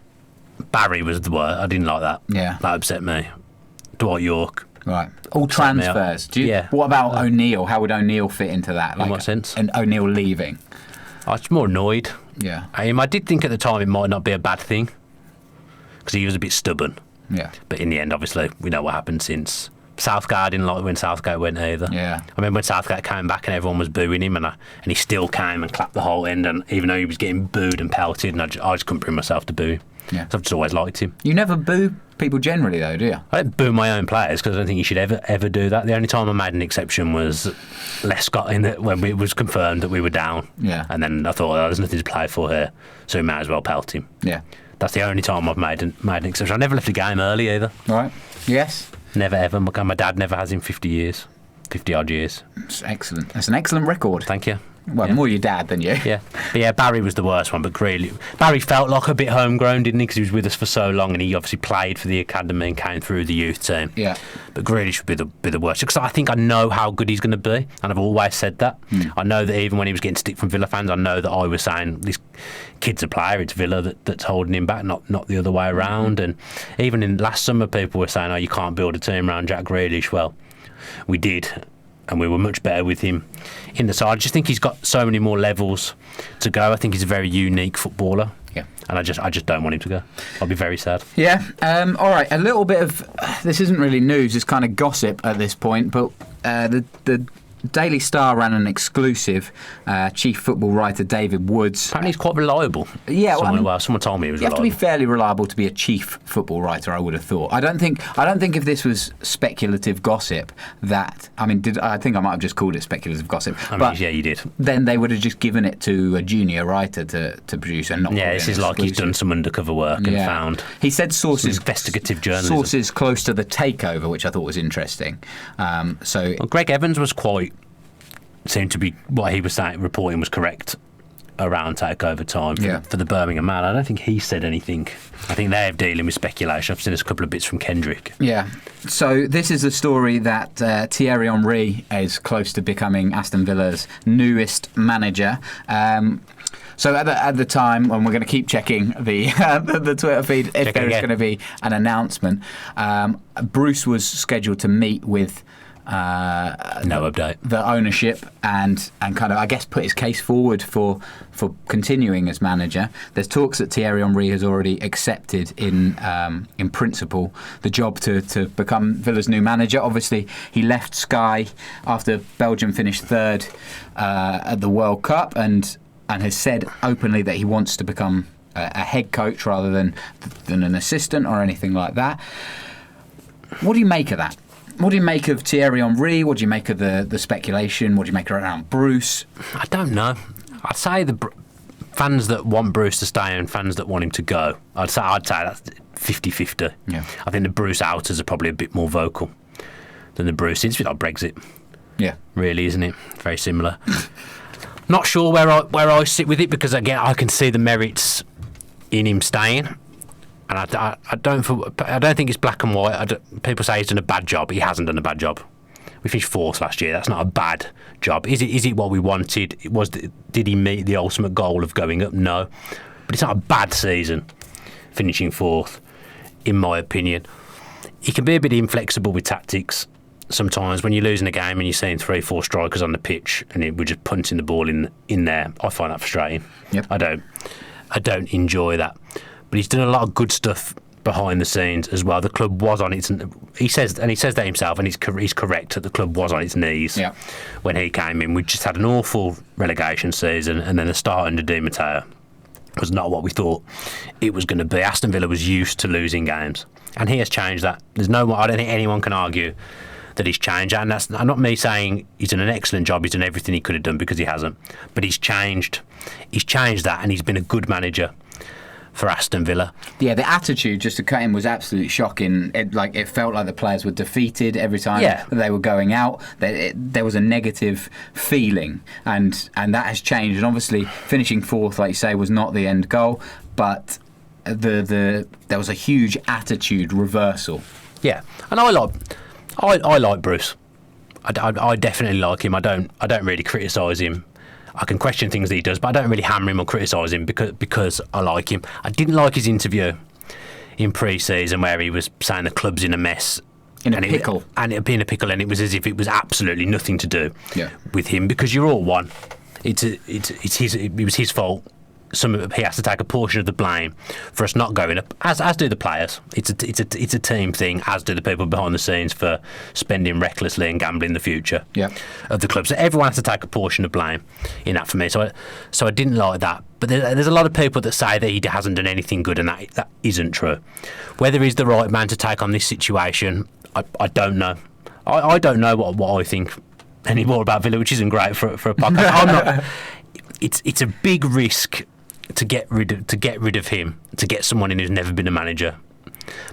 Barry was the word. I didn't like that. Yeah. That upset me. Dwight York. Right. All transfers. What about O'Neill? How would O'Neill fit into that? In what sense? And O'Neill leaving. I was more annoyed. Yeah. I did think at the time it might not be a bad thing because he was a bit stubborn. Yeah. But in the end, obviously, we know what happened since. Southgate, I didn't like when Southgate went either. Yeah. I remember when Southgate came back and everyone was booing him, and he still came and clapped the whole end, and even though he was getting booed and pelted, and I just couldn't bring myself to boo him. Yeah. So I've just always liked him. You never boo people generally, though, do you? I don't boo my own players because I don't think you should ever do that. The only time I made an exception was Lescott when it was confirmed that we were down. Yeah. And then I thought, there's nothing to play for here, so we might as well pelt him. Yeah. That's the only time I've made an exception. I never left a game early either. Right. Yes. Never ever. My dad never has in 50 odd years. That's excellent. That's an excellent record. Thank you. Well, more your dad than you. Yeah. But yeah, Barry was the worst one, but really, Barry felt like a bit homegrown, didn't he? Because he was with us for so long, and he obviously played for the academy and came through the youth team. Yeah. But Grealish should be the worst, because I think I know how good he's going to be, and I've always said that. I know that even when he was getting stick from Villa fans, I know that I was saying this kid's a player, it's Villa that's holding him back, not the other way around. And even in last summer, people were saying, you can't build a team around Jack Grealish. Well, we did. And we were much better with him in the side. I just think he's got so many more levels to go. I think he's a very unique footballer. Yeah. And I just don't want him to go. I'll be very sad. Yeah. All right. A little bit of this isn't really news. It's kind of gossip at this point. But the Daily Star ran an exclusive. Chief football writer David Woods. Apparently he's quite reliable. Yeah, someone told me he was reliable. You have to be fairly reliable to be a chief football writer, I would have thought. I don't think if this was speculative gossip that I think I might have just called it speculative gossip. Yeah, you did. Then they would have just given it to a junior writer to produce and not. Yeah, this is like he's done some undercover work and found. He said sources, investigative journalism, sources close to the takeover, which I thought was interesting. Greg Evans seemed to be what he was saying, reporting was correct around takeover time for the Birmingham Man. I don't think he said anything. I think they're dealing with speculation. I've seen a couple of bits from Kendrick. Yeah. So this is a story that Thierry Henry is close to becoming Aston Villa's newest manager. So at the time, and we're going to keep checking the Twitter feed if there is going to be an announcement, Bruce was scheduled to meet with no update. The ownership and kind of, I guess, put his case forward for continuing as manager. There's talks that Thierry Henry has already accepted in principle the job to become Villa's new manager. Obviously, he left Sky after Belgium finished third at the World Cup and has said openly that he wants to become a head coach rather than an assistant or anything like that. What do you make of that? What do you make of Thierry Henry? What do you make of the speculation? What do you make around Bruce? I don't know. I'd say the fans that want Bruce to stay and fans that want him to go, I'd say that's 50-50. Yeah. I think the Bruce outers are probably a bit more vocal than the Bruce. It's a bit like Brexit. Yeah. Really, isn't it? Very similar. Not sure where I sit with it, because again I can see the merits in him staying. And I don't think it's black and white. People say he's done a bad job. He hasn't done a bad job. We finished fourth last year. That's not a bad job. Is it what we wanted? Did he meet the ultimate goal of going up? No. But it's not a bad season, finishing fourth, in my opinion. He can be a bit inflexible with tactics sometimes. When you're losing a game and you're seeing 3-4 strikers on the pitch and we're just punting the ball in there, I find that frustrating. Yep. I don't enjoy that. But he's done a lot of good stuff behind the scenes as well. The club was on its... He says that himself, and he's correct, that the club was on its knees when he came in. We just had an awful relegation season, and then the start under Di Matteo was not what we thought it was going to be. Aston Villa was used to losing games, and he has changed that. I don't think anyone can argue that he's changed, and that's not me saying he's done an excellent job, he's done everything he could have done, because he hasn't. But he's changed that, and he's been a good manager for Aston Villa. Yeah, the attitude just to cut in was absolutely shocking. It felt like the players were defeated every time they were going out. There was a negative feeling, and that has changed. And obviously, finishing fourth, like you say, was not the end goal, but there was a huge attitude reversal. Yeah, and I like Bruce. I definitely like him. I don't really criticise him. I can question things that he does, but I don't really hammer him or criticise him because I like him. I didn't like his interview in pre-season where he was saying the club's in a mess. In a pickle. And it being a pickle, and it was as if it was absolutely nothing to do with him, because you're all one. It was his fault. He has to take a portion of the blame for us not going up, as do the players. It's a team thing, as do the people behind the scenes for spending recklessly and gambling the future of the club. So everyone has to take a portion of blame in that for me. So I didn't like that. But there's a lot of people that say that he hasn't done anything good, and that isn't true. Whether he's the right man to take on this situation, I don't know. I don't know what I think anymore about Villa, which isn't great for a podcast. I'm not. It's a big risk to get rid of him, to get someone in who's never been a manager.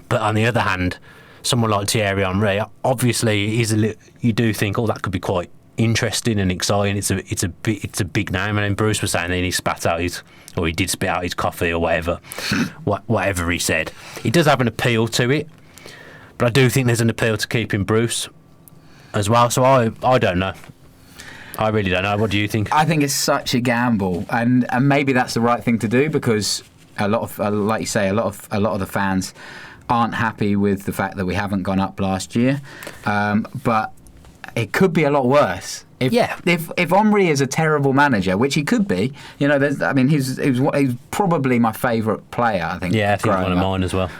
But on the other hand, someone like Thierry Henry, obviously you do think, that could be quite interesting and exciting. It's a big name. And then Bruce was saying that he did spit out his coffee or whatever he said. He does have an appeal to it, but I do think there's an appeal to keeping Bruce as well. So I don't know. I really don't know. What do you think? I think it's such a gamble, and maybe that's the right thing to do, because a lot of, like you say, a lot of the fans aren't happy with the fact that we haven't gone up last year. But it could be a lot worse. If Henry is a terrible manager, which he could be, he's probably my favourite player. I think. Yeah, I think he's one of mine as well.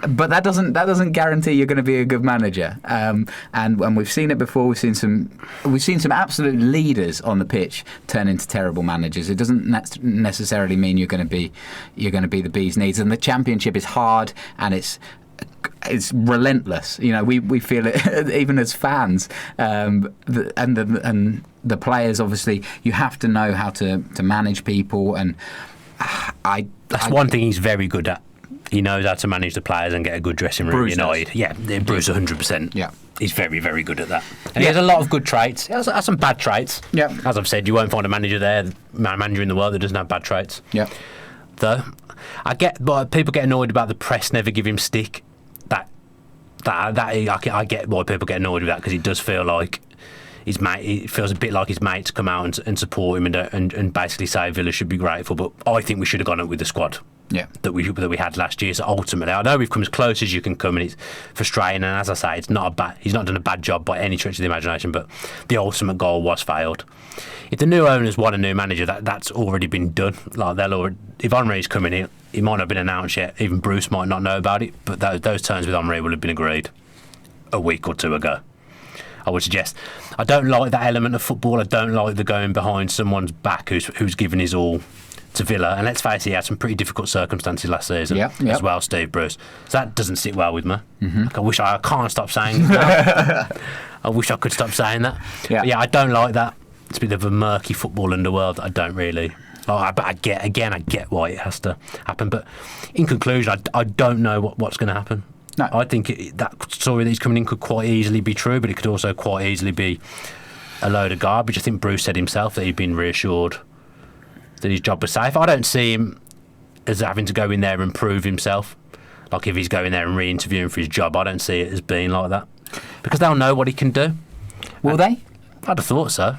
But that doesn't guarantee you're going to be a good manager. And we've seen it before. We've seen some absolute leaders on the pitch turn into terrible managers. It doesn't necessarily mean you're going to be the bee's knees. And the Championship is hard, and it's relentless. We feel it even as fans. And the players, obviously, you have to know how to manage people. And that's one thing he's very good at. He knows how to manage the players and get a good dressing room. Bruce United. does. Yeah, Bruce 100%. Yeah. He's very, very good at that. And he has a lot of good traits. He has some bad traits. Yeah. As I've said, you won't find a manager in the world that doesn't have bad traits. Yeah. Though, but people get annoyed about the press never give him stick. I get why people get annoyed with that, because it does feel like it feels a bit like his mates come out and support him and basically say Villa should be grateful. But I think we should have gone up with the squad. Yeah. That we had last year. So ultimately, I know we've come as close as you can come, and it's frustrating. And as I say, he's not done a bad job by any stretch of the imagination. But the ultimate goal was failed. If the new owners want a new manager, that's already been done. Like if Henry's coming in, it might not have been announced yet. Even Bruce might not know about it. But those terms with Henry will have been agreed a week or two ago. I would suggest. I don't like that element of football. I don't like the going behind someone's back who's given his all to Villa. And let's face it, he had some pretty difficult circumstances last season as well, Steve Bruce. So that doesn't sit well with me. Mm-hmm. I can't stop saying that. I wish I could stop saying that. Yeah. But I don't like that. It's a bit of a murky football underworld that I don't really. But I get why it has to happen. But in conclusion, I don't know what's going to happen. No. I think that story that he's coming in could quite easily be true, but it could also quite easily be a load of garbage. I think Bruce said himself that he'd been reassured that his job was safe. I don't see him as having to go in there and prove himself. Like if he's going there and re-interviewing for his job, I don't see it as being like that. Because they'll know what he can do. Will they? I'd have thought so.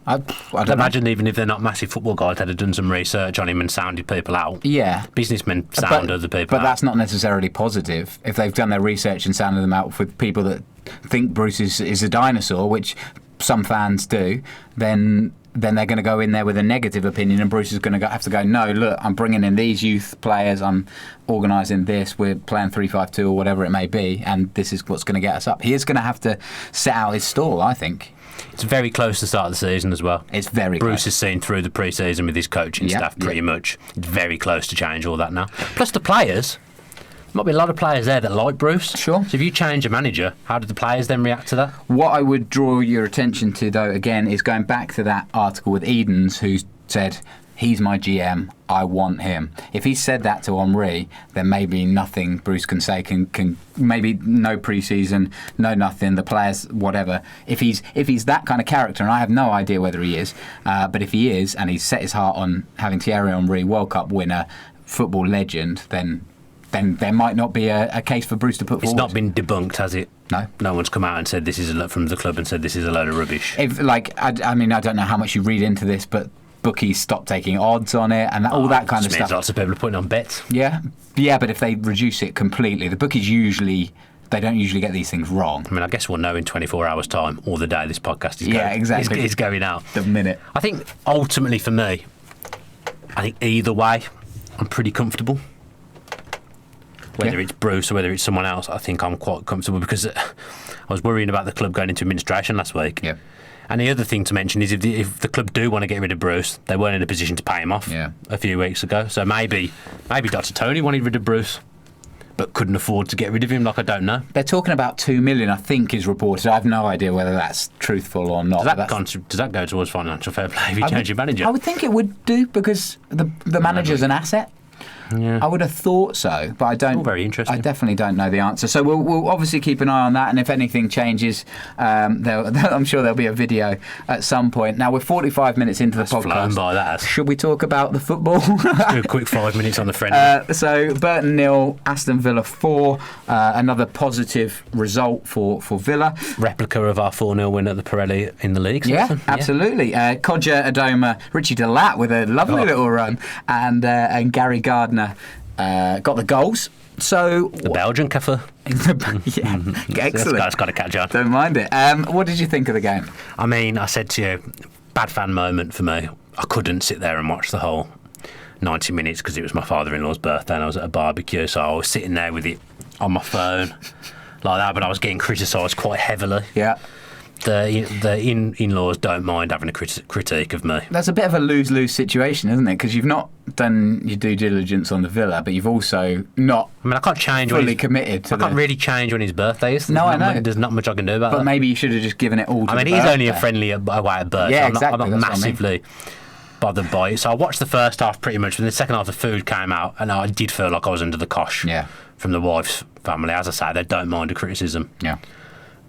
I don't imagine even if they're not massive football guys, they'd have done some research on him and sounded people out. Yeah. Businessmen sound other people out. But that's not necessarily positive. If they've done their research and sounded them out with people that think Bruce is a dinosaur, which some fans do, then they're going to go in there with a negative opinion, and Bruce is going to have to go, no, look, I'm bringing in these youth players, I'm organising this, we're playing 3-5-2 or whatever it may be, and this is what's going to get us up. He is going to have to set out his stall, I think. It's very close to the start of the season as well. It's very Bruce close. has seen through the pre-season with his coaching staff pretty much. It's very close to change all that now. Plus the players. There might be a lot of players there that like Bruce. Sure. So if you change a manager, how do the players then react to that? What I would draw your attention to, though, again, is going back to that article with Edens, who said he's my GM, I want him. If he said that to Henry, then maybe nothing Bruce can say can maybe no pre-season, no nothing, the players, whatever. If he's that kind of character, and I have no idea whether he is, but if he is, and he's set his heart on having Thierry Henry, World Cup winner, football legend, then there might not be a case for Bruce to put forward. It's not been debunked, has it? No. No one's come out and said this is from the club and said this is a load of rubbish. I mean, I don't know how much you read into this, but bookies stop taking odds on it and all that kind of stuff. Lots of people are putting on bets. Yeah, but if they reduce it completely, the bookies they don't usually get these things wrong. I mean, I guess we'll know in 24 hours' time or the day this podcast is going. Yeah, exactly. It's going out. The minute. I think ultimately for me, I think either way, I'm pretty comfortable. Whether it's Bruce or whether it's someone else, I think I'm quite comfortable because I was worrying about the club going into administration last week. Yeah. And the other thing to mention is if the club do want to get rid of Bruce, they weren't in a position to pay him off a few weeks ago. So maybe Dr. Tony wanted rid of Bruce, but couldn't afford to get rid of him. I don't know. They're talking about $2 million, I think, is reported. I have no idea whether that's truthful or not. Does that go towards financial fair play if you change your manager? I would think it would do because the manager's an asset. Yeah. I would have thought so, but I don't. All very interesting. I definitely don't know the answer. So we'll obviously keep an eye on that, and if anything changes, I'm sure there'll be a video at some point. Now we're 45 minutes into the podcast. Flown by that. Should we talk about the football? Let's do a quick 5 minutes on the friendly. So Burton 0, Aston Villa 4. Another positive result for Villa. Replica of our 4-0 win at the Pirelli in the league. Yeah, absolutely. Kodja Adoma, Richie Delat with a lovely little run, and Gary Gardner got the goals. So the Belgian cafe. Excellent. This guy's got to catch on. Don't mind it. What did you think of the game? I mean, I said to you, bad fan moment for me. I couldn't sit there and watch the whole 90 minutes because it was my father-in-law's birthday and I was at a barbecue, so I was sitting there with it on my phone like that, but I was getting criticised quite heavily. Yeah. The in-laws don't mind having a critique of me. That's a bit of a lose-lose situation, isn't it? Because you've not done your due diligence on the Villa, but you've also not I can't change fully committed to I can't really change when his birthday is. No, I know. There's not much I can do about that. But maybe you should have just given it all to I mean, he's only a friendly away at birth. Yeah, I'm exactly. not massively bothered by it. So I watched the first half pretty much. When the second half, the food came out, and I did feel like I was under the cosh from the wife's family. As I say, they don't mind a criticism. Yeah.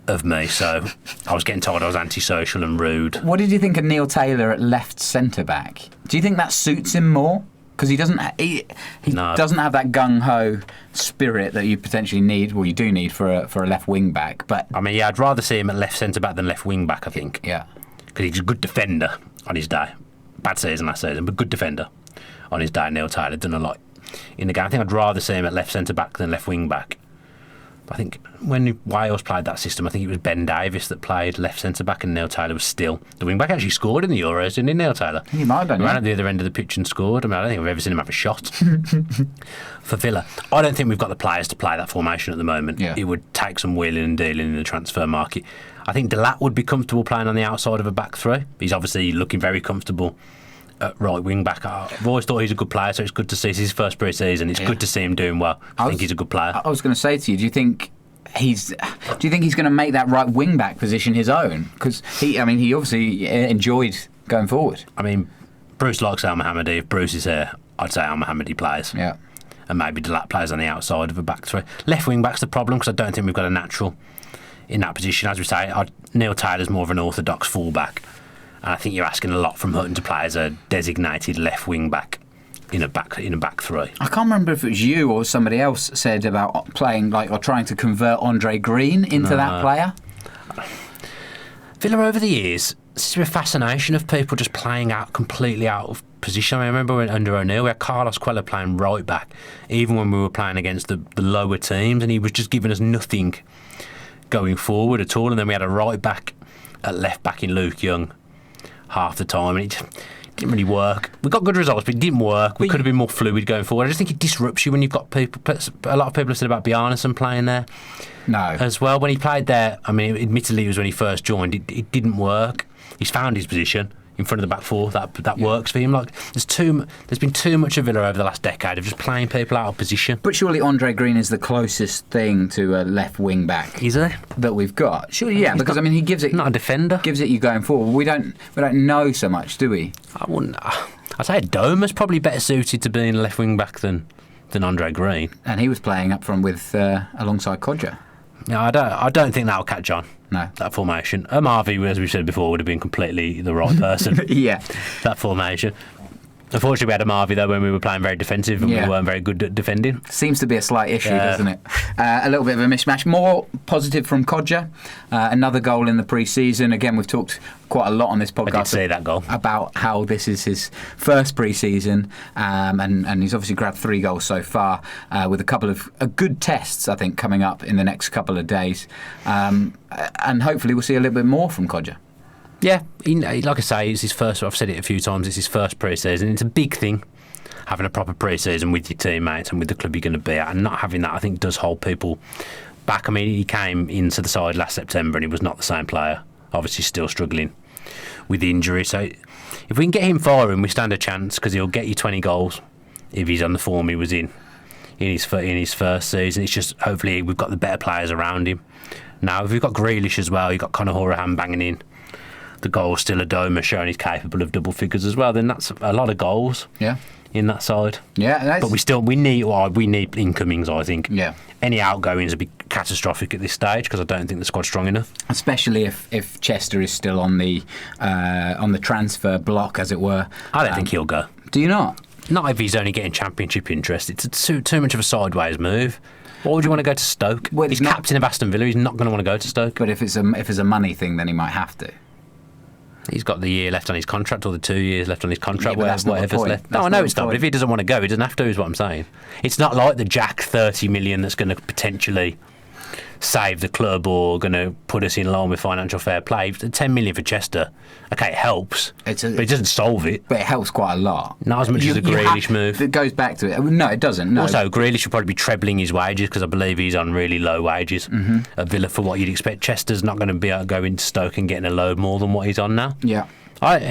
Of me, so I was getting told I was antisocial and rude. What did you think of Neil Taylor at left centre back? Do you think that suits him more? Because he doesn't doesn't have that gung ho spirit that you potentially need. Well, you do need for a left wing back. But I mean, I'd rather see him at left centre back than left wing back. I think. Yeah. Because he's a good defender on his day. Bad season last season, but good defender on his day. Neil Taylor done a lot in the game. I think I'd rather see him at left centre back than left wing back. I think when Wales played that system, I think it was Ben Davies that played left centre-back and Neil Taylor was still the wing-back. Actually scored in the Euros, didn't he, Neil Taylor? He might have done, ran at the other end of the pitch and scored. I mean, I don't think I've ever seen him have a shot for Villa. I don't think we've got the players to play that formation at the moment. Yeah. It would take some wheeling and dealing in the transfer market. I think Delat would be comfortable playing on the outside of a back three. He's obviously looking very comfortable at right wing back. I've always thought he's a good player, so it's good to see. It's his first pre-season. It's good to see him doing well. I think he's a good player. I was going to say to you, do you think he's going to make that right wing back position his own? Because he obviously enjoyed going forward. I mean, Bruce likes Al Mohammadi. If Bruce is here, I'd say Al Mohammadi plays. Yeah. And maybe Delat plays on the outside of a back three. Left wing back's the problem because I don't think we've got a natural in that position. As we say, Neil Taylor's more of an orthodox full-back. And I think you're asking a lot from Hutton to play as a designated left wing back in a back three. I can't remember if it was you or somebody else said about playing or trying to convert Andre Green into that player. Villa over the years, there's been a fascination of people just playing out completely out of position. I remember when under O'Neill, we had Carlos Cuellar playing right back, even when we were playing against the lower teams, and he was just giving us nothing going forward at all. And then we had a right back at left back in Luke Young half the time, and it didn't really work. We got good results, but it didn't work. We could have been more fluid going forward. I just think it disrupts you when you've got people. A lot of people have said about Bjarnason playing there. No. As well, when he played there, I mean, admittedly, it was when he first joined. It didn't work. He's found his position in front of the back four. That works for him. There's been too much of Villa over the last decade of just playing people out of position. But surely Andre Green is the closest thing to a left wing back. Is he? That we've got. Surely, yeah, because he gives it. Not a defender. Gives it you going forward. We don't know so much, do we? I wouldn't. I'd say Doma's probably better suited to being left wing back than Andre Green. And he was playing up front with alongside Codger. Yeah, I don't think that'll catch on. No. That formation. Marvey, as we said before, would have been completely the right person. Yeah. That formation. Unfortunately, we had a Marvey though when we were playing very defensive and we weren't very good at defending. Seems to be a slight issue, doesn't it? A little bit of a mismatch. More positive from Codger. Another goal in the pre-season. Again, we've talked quite a lot on this podcast. I did see that goal. About how this is his first pre-season, and he's obviously grabbed 3 goals so far, with a couple of good tests, I think, coming up in the next couple of days. And hopefully we'll see a little bit more from Codger. Yeah, like I say, it's his first. I've said it a few times. It's his first pre-season. It's a big thing, having a proper pre-season with your teammates and with the club you're going to be at, and not having that, I think, does hold people back. I mean, he came into the side last September and he was not the same player. Obviously, still struggling with injury. So, if we can get him firing, we stand a chance because he'll get you 20 goals if he's on the form he was in his first season. It's just hopefully we've got the better players around him. Now, if we've got Grealish as well, you've got Conor Hourihane banging in. The goal's still a Doma showing he's capable of double figures as well, then that's a lot of goals in that side. Yeah, but we need incomings, I think. Yeah. Any outgoings would be catastrophic at this stage because I don't think the squad's strong enough. Especially if Chester is still on the transfer block, as it were. I don't think he'll go. Do you not? Not if he's only getting Championship interest. It's too much of a sideways move. Why would you want to go to Stoke? Well, he's captain of Aston Villa. He's not going to want to go to Stoke. But if it's a money thing, then he might have to. He's got the year left on his contract or the 2 years left on his contract, whatever's left. No, I know it's not, but if he doesn't want to go, he doesn't have to, is what I'm saying. It's not like the Jack 30 million that's going to potentially save the club or going to put us in line with financial fair play. 10 million for Chester, okay, it helps, but it doesn't solve it. But it helps quite a lot. Not as much as a Grealish move. It goes back to it. No, it doesn't. No. Also, Grealish should probably be trebling his wages because I believe he's on really low wages at Villa for what you'd expect. Chester's not going to be able to go into Stoke and getting a load more than what he's on now. Yeah.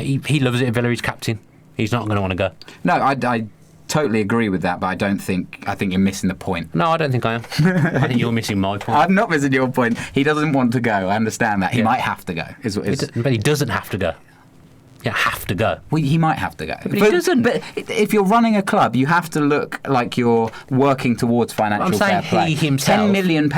He loves it at Villa. He's captain. He's not going to want to go. No, I totally agree with that, but I think you're missing the point. No, I don't think I am. I think you're missing my point. I'm not missing your point. He doesn't want to go. I understand that. He might have to go. But he doesn't have to go. You have to go. Well, he might have to go. But he doesn't. But if you're running a club, you have to look like you're working towards financial fair play. He himself, £10 million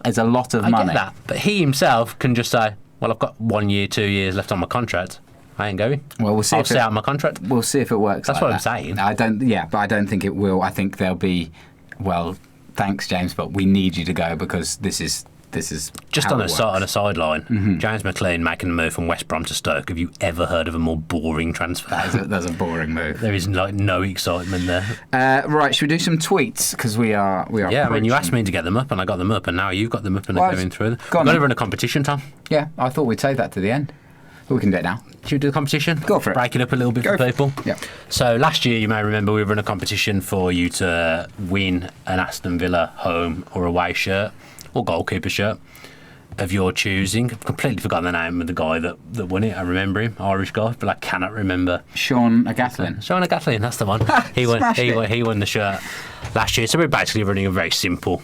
is a lot of money. I get that. But he himself can just say, well, I've got 1 year, 2 years left on my contract. I ain't going. Well, we'll see. I'll stay out my contract. We'll see if it works. That's like what I'm saying. But I don't think it will. I think there'll be, well, thanks, James, but we need you to go because this is just how on it a sideline. James McLean making a move from West Brom to Stoke. Have you ever heard of a more boring transfer? That's a boring move. There is no excitement there. Right, should we do some tweets because we are. Yeah, I mean, you asked me to get them up, and I got them up, and now you've got them up and they're going through them. We've got to run a competition, Tom. Yeah, I thought we'd save that to the end. We can do it now. Should we do the competition? Go for it. Break it up a little bit for people. Yeah. So last year, you may remember, we ran a competition for you to win an Aston Villa home or away shirt or goalkeeper shirt of your choosing. I've completely forgotten the name of the guy that won it. I remember him, Irish guy, but I cannot remember. Sean Agathon. Sean Agathon, that's the one. He won the shirt last year. So we're basically running a very simple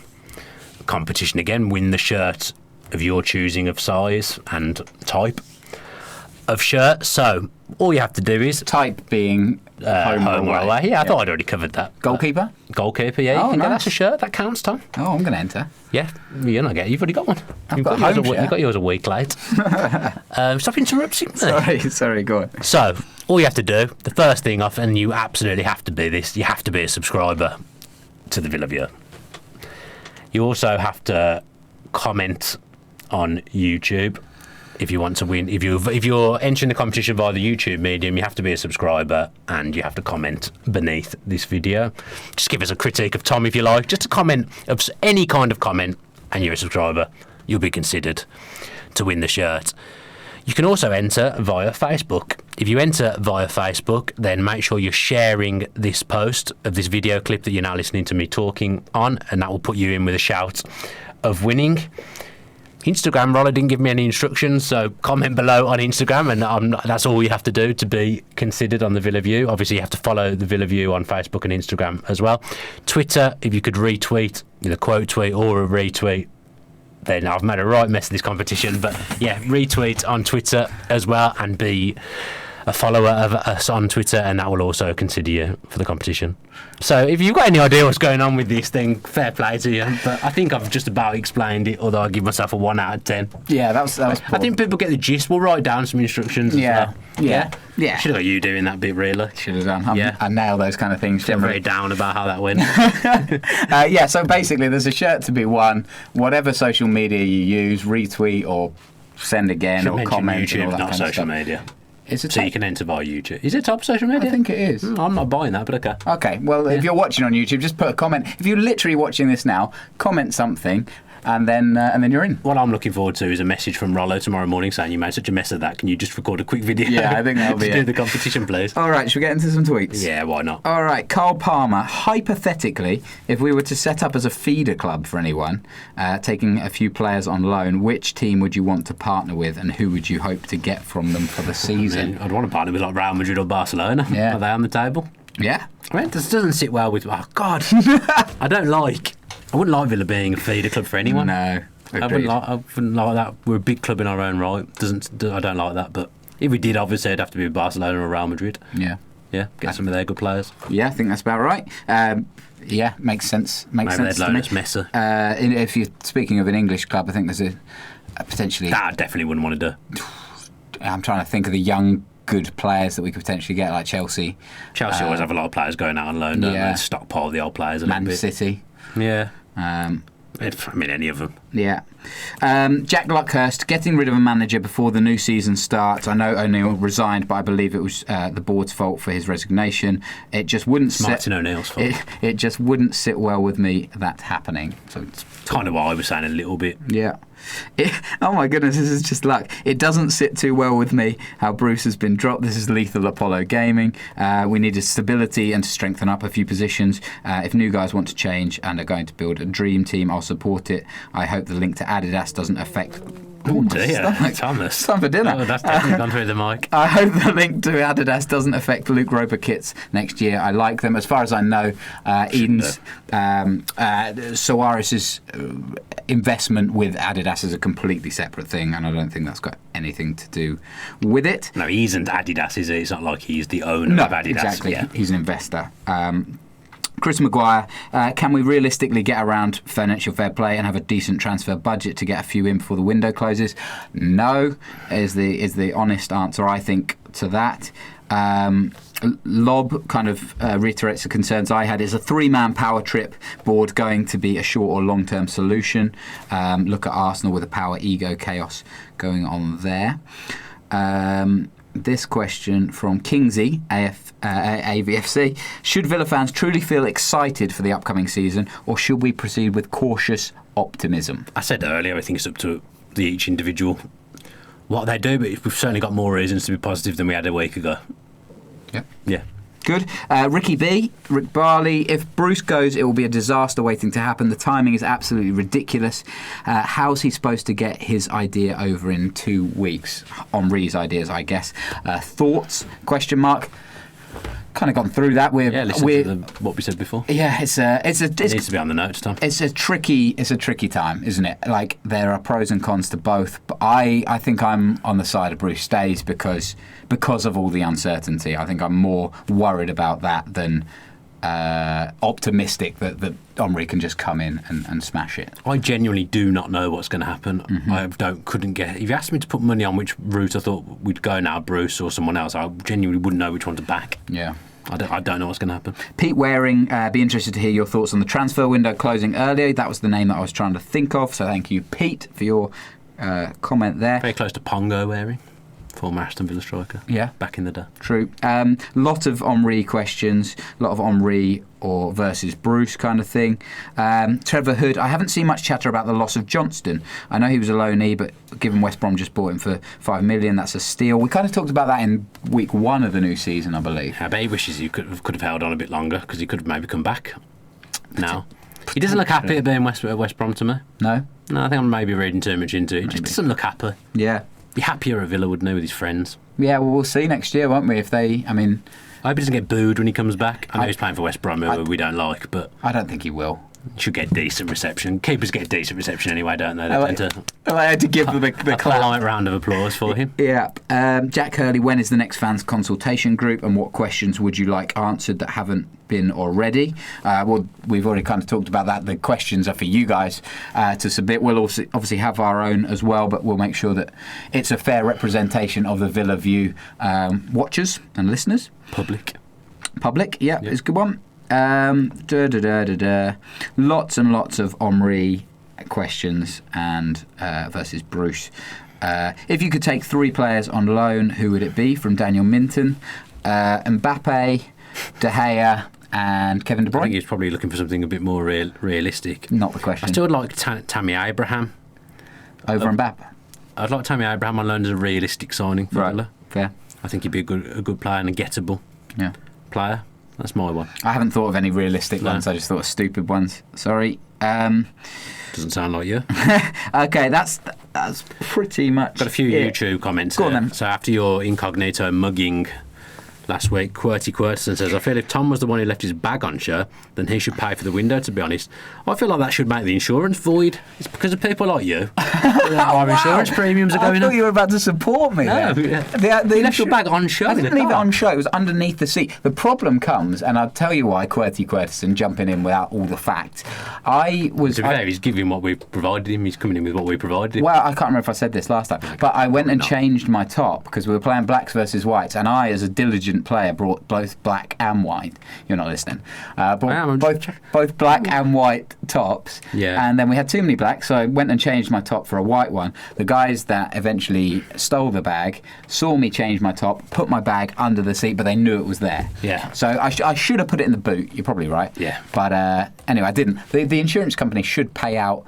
competition again. Win the shirt of your choosing of size and type of shirt. So all you have to do is type being home or away. Yeah, I thought I'd already covered that. Goalkeeper? Goalkeeper, yeah. You can get that's a shirt. That counts, Tom. Oh, I'm going to enter. Yeah, you're not getting. You've already got one. You've got yours a week late. Stop interrupting me. Sorry, go on. So all you have to do, the first thing off, and you absolutely have to be this. You have to be a subscriber to the Villa Viewer. You also have to comment on YouTube. If you want to win, if you're entering the competition via the YouTube medium, you have to be a subscriber and you have to comment beneath this video. Just give us a critique of Tom if you like. Just a comment of any kind of comment, and you're a subscriber. You'll be considered to win the shirt. You can also enter via Facebook. If you enter via Facebook, then make sure you're sharing this post of this video clip that you're now listening to me talking on, and that will put you in with a shout of winning. Instagram, Roller didn't give me any instructions, so comment below on Instagram, and that's all you have to do to be considered on the Villa View. Obviously, you have to follow the Villa View on Facebook and Instagram as well. Twitter, if you could retweet, either quote tweet or a retweet, then I've made a right mess of this competition. But yeah, retweet on Twitter as well, and be a follower of us on Twitter, and that will also consider you for the competition. So if you've got any idea what's going on with this, then fair play to you. But I think I've just about explained it, although I give myself a 1 out of 10. Yeah, that was I think people get the gist. We'll write down some instructions. Yeah. As well. Yeah. Should have got you doing that bit, really. Should have done. Yeah. I nail those kind of things. I'm Generally. very down about how that went. Yeah, so basically there's a shirt to be won. Whatever social media you use, retweet or send again Should or mention comment. YouTube, and all that not kind social of stuff. media. Is it So you can enter via YouTube. Is it top social media? I think it is. I'm not buying that, but okay. Okay, well, if you're watching on YouTube, just put a comment. If you're literally watching this now, comment something, and then you're in. What I'm looking forward to is a message from Rollo tomorrow morning saying, you made such a mess of that, can you just record a quick video? Yeah, I think that'll be to it. do the competition, please. All right, should we get into some tweets? Yeah, why not? All right, Carl Palmer. Hypothetically, if we were to set up as a feeder club for anyone, taking a few players on loan, which team would you want to partner with, and who would you hope to get from them for the season? I'd want to partner with like Real Madrid or Barcelona. Yeah. Are they on the table? Yeah. I mean, this doesn't sit well with... Oh, God. I wouldn't like Villa being a feeder club for anyone. No. I wouldn't like that. We're a big club in our own right. I don't like that, but if we did, obviously, it'd have to be Barcelona or Real Madrid. Yeah. Yeah, get some of their good players. Yeah, I think that's about right. Yeah, makes sense. Makes Maybe sense they'd to loan me. us Messi. If you're speaking of an English club, I think there's a potentially. That I definitely wouldn't want to do. I'm trying to think of the young, good players that we could potentially get, like Chelsea, Chelsea always have a lot of players going out on loan, don't yeah. they? Stockpile the old players a Man little bit. City. Yeah. Um, I mean, any of them. Yeah. Jack Luckhurst, getting rid of a manager before the new season starts. I know O'Neill resigned, but I believe it was the board's fault for his resignation. It just wouldn't sit. Martin O'Neill's fault. It just wouldn't sit well with me that happening. So it's Kind of what I was saying a little bit. yeah. Oh my goodness, this is just luck. It doesn't sit too well with me how Bruce has been dropped. This is Lethal Apollo Gaming. We needed stability and to strengthen up a few positions. If new guys want to change and are going to build a dream team, I'll support it. I hope the link to Adidas doesn't affect... Oh my dear, stomach. Thomas. Time for dinner. Oh, that's definitely gone through the mic. I hope the link to Adidas doesn't affect Luke Roper kits next year. I like them. As far as I know, Eden's Soares' investment with Adidas is a completely separate thing, and I don't think that's got anything to do with it. No, he isn't Adidas, is he? It's not like he's the owner of Adidas. Exactly. Yeah. He's an investor. Chris Maguire, can we realistically get around financial fair play and have a decent transfer budget to get a few in before the window closes? No, is the honest answer, I think, to that. Lob kind of reiterates the concerns I had. Is a 3-man power trip board going to be a short or long-term solution? Look at Arsenal with the power, ego, chaos going on there. This question from Kingsy, AVFC. Should Villa fans truly feel excited for the upcoming season, or should we proceed with cautious optimism? I said earlier, I think it's up to each individual what they do, but we've certainly got more reasons to be positive than we had a week ago. Yeah. Yeah. Good. Rick Barley. If Bruce goes, it will be a disaster waiting to happen. The timing is absolutely ridiculous. How's he supposed to get his idea over in 2 weeks? Henri's ideas, I guess. Thoughts? Question mark. Kind of gone through that. Listen to what we said before. Yeah, It needs to be on the notes, Tom. It's a tricky time, isn't it? Like, there are pros and cons to both, but I think I'm on the side of Bruce stays because of all the uncertainty. I think I'm more worried about that than optimistic that Henri can just come in and smash it. I genuinely do not know what's going to happen. Mm-hmm. I couldn't get. If you asked me to put money on which route I thought we'd go now, Bruce or someone else, I genuinely wouldn't know which one to back. Yeah. I don't know what's going to happen. Pete Waring, be interested to hear your thoughts on the transfer window closing earlier. That was the name that I was trying to think of. So thank you, Pete, for your comment there. Very close to Pongo Waring, former Aston Villa striker. Yeah. Back in the day. True. Lot of Henri questions, a lot of Henri or versus Bruce kind of thing. Trevor Hood, I haven't seen much chatter about the loss of Johnston. I know he was a loanee, but given West Brom just bought him for $5 million, that's a steal. We kind of talked about that in week 1 of the new season, I believe. I bet he wishes he could have held on a bit longer because he could have maybe come back now. He doesn't look happy at being West Brom to me. No? No, I think I'm maybe reading too much into it. He just doesn't look happy. Yeah. Be happier at Villa, wouldn't he, with his friends? Yeah, well, we'll see next year, won't we? If they, I hope he doesn't get booed when he comes back. I know he's playing for West Brom, who we don't like, but I don't think he will. Should get decent reception. Keepers get decent reception anyway, don't they? I had to give them the clap. Polite round of applause for him. Yeah. Jack Hurley, when is the next fans consultation group, and what questions would you like answered that haven't been already? Well, we've already kind of talked about that. The questions are for you guys to submit. We'll also obviously have our own as well, but we'll make sure that it's a fair representation of the Villa View watchers and listeners. Public, yeah, it's a good one. Lots and lots of Omri questions and versus Bruce. If you could take 3 players on loan, who would it be? From Daniel Minton, Mbappe, De Gea, and Kevin De Bruyne. I think he's probably looking for something a bit more realistic. Not the question. I still would like Tammy Abraham over Mbappe. I'd like Tammy Abraham on loan as a realistic signing for Villa. Fair. I think he'd be a good player and a gettable player. That's my one. I haven't thought of any realistic ones. I just thought of stupid ones. Sorry. Doesn't sound like you. Okay, that's pretty much. Got a few YouTube comments. Go on then. So after your incognito mugging last week, Qwerty Qwerterson says, I feel if Tom was the one who left his bag on show, then he should pay for the window, to be honest. I feel like that should make the insurance void. It's because of people like you. Our insurance premiums are going up. I thought you were about to support me. No, you left your bag on show. I didn't leave it on show. It was underneath the seat. The problem comes, and I'll tell you why, Qwerty Qwerterson, jumping in without all the facts. To be fair, he's giving what we provided him. He's coming in with what we provided him. Well, I can't remember if I said this last time, but I went and changed my top because we were playing blacks versus whites, and I, as a diligent player, brought both black and white. You're not listening. Both black and white tops. Yeah. And then we had too many blacks, so I went and changed my top for a white one. The guys that eventually stole the bag saw me change my top, put my bag under the seat, but they knew it was there. Yeah. So I should have put it in the boot. You're probably right. Yeah. But anyway, I didn't. The insurance company should pay out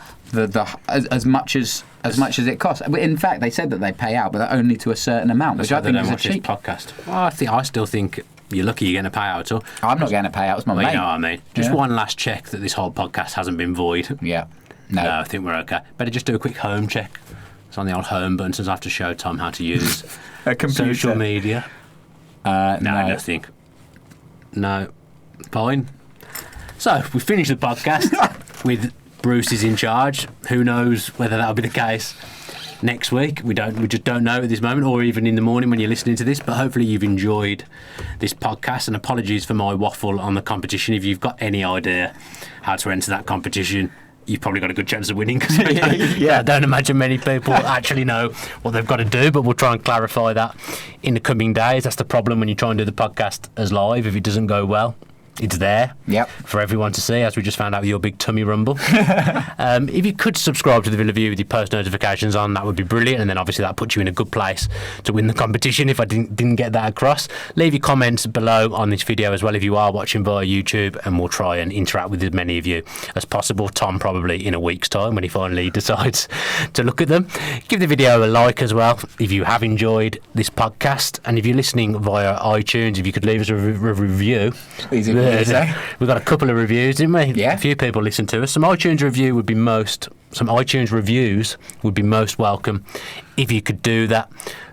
as much as it costs. In fact, they said that they pay out, but only to a certain amount, which I think is a cheap podcast. Well, I still think you're lucky you're getting a payout. So I'm not getting a payout. It's my mate. You know what I mean. Just one last check that this whole podcast hasn't been void. Yeah. No, I think we're okay. Better just do a quick home check. It's on the old home button, since I have to show Tom how to use a computer. Social media. No, nothing. No, fine. So we finished the podcast with Bruce is in charge. Who knows whether that'll be the case next week? We just don't know at this moment, or even in the morning when you're listening to this. But hopefully you've enjoyed this podcast. And apologies for my waffle on the competition. If you've got any idea how to enter that competition, you've probably got a good chance of winning, because I don't imagine many people actually know what they've got to do, but we'll try and clarify that in the coming days. That's the problem when you try and do the podcast as live. If it doesn't go well, it's there for everyone to see, as we just found out with your big tummy rumble. If you could subscribe to the Villa View with your post notifications on, that would be brilliant, and then obviously that puts you in a good place to win the competition if I didn't get that across. Leave your comments below on this video as well if you are watching via YouTube, and we'll try and interact with as many of you as possible. Tom probably in a week's time when he finally decides to look at them. Give the video a like as well if you have enjoyed this podcast, and if you're listening via iTunes, if you could leave us a review. Easy. We got a couple of reviews, didn't we? Yeah. A few people listened to us. Some iTunes reviews would be most welcome if you could do that,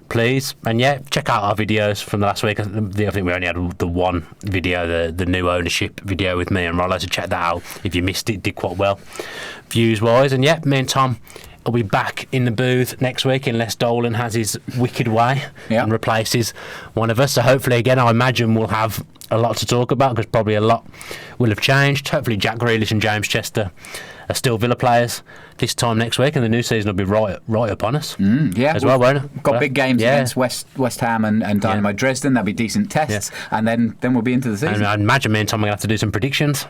please. And check out our videos from the last week. I think we only had the one video, the new ownership video with me and Rollo, so check that out if you missed it. Did quite well views wise. And me and Tom will be back in the booth next week unless Dolan has his wicked way and replaces one of us. So hopefully, again, I imagine we'll have a lot to talk about, because probably a lot will have changed. Hopefully Jack Grealish and James Chester are still Villa players this time next week, and the new season will be right upon us. As well, won't it? Got big games against West Ham and Dynamo Dresden. That'll be decent tests, and then we'll be into the season. And I imagine me and Tom are going to have to do some predictions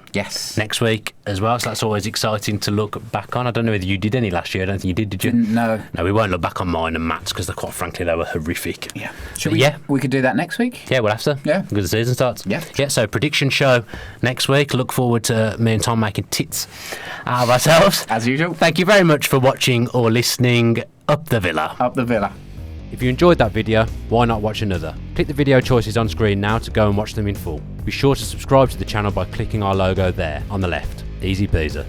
next week as well, so that's always exciting to look back on. I don't know whether you did any last year. I don't think you did you? No, we won't look back on mine and Matt's, because quite frankly they were horrific. We could do that next week. We'll have to, because the season starts. So prediction show next week. Look forward to me and Tom making tits out of ourselves as usual. Thank you very much for watching or listening. Up the Villa. Up the Villa. If you enjoyed that video, why not watch another? Click the video choices on screen now to go and watch them in full. Be sure to subscribe to the channel by clicking our logo there on the left. Easy peasy.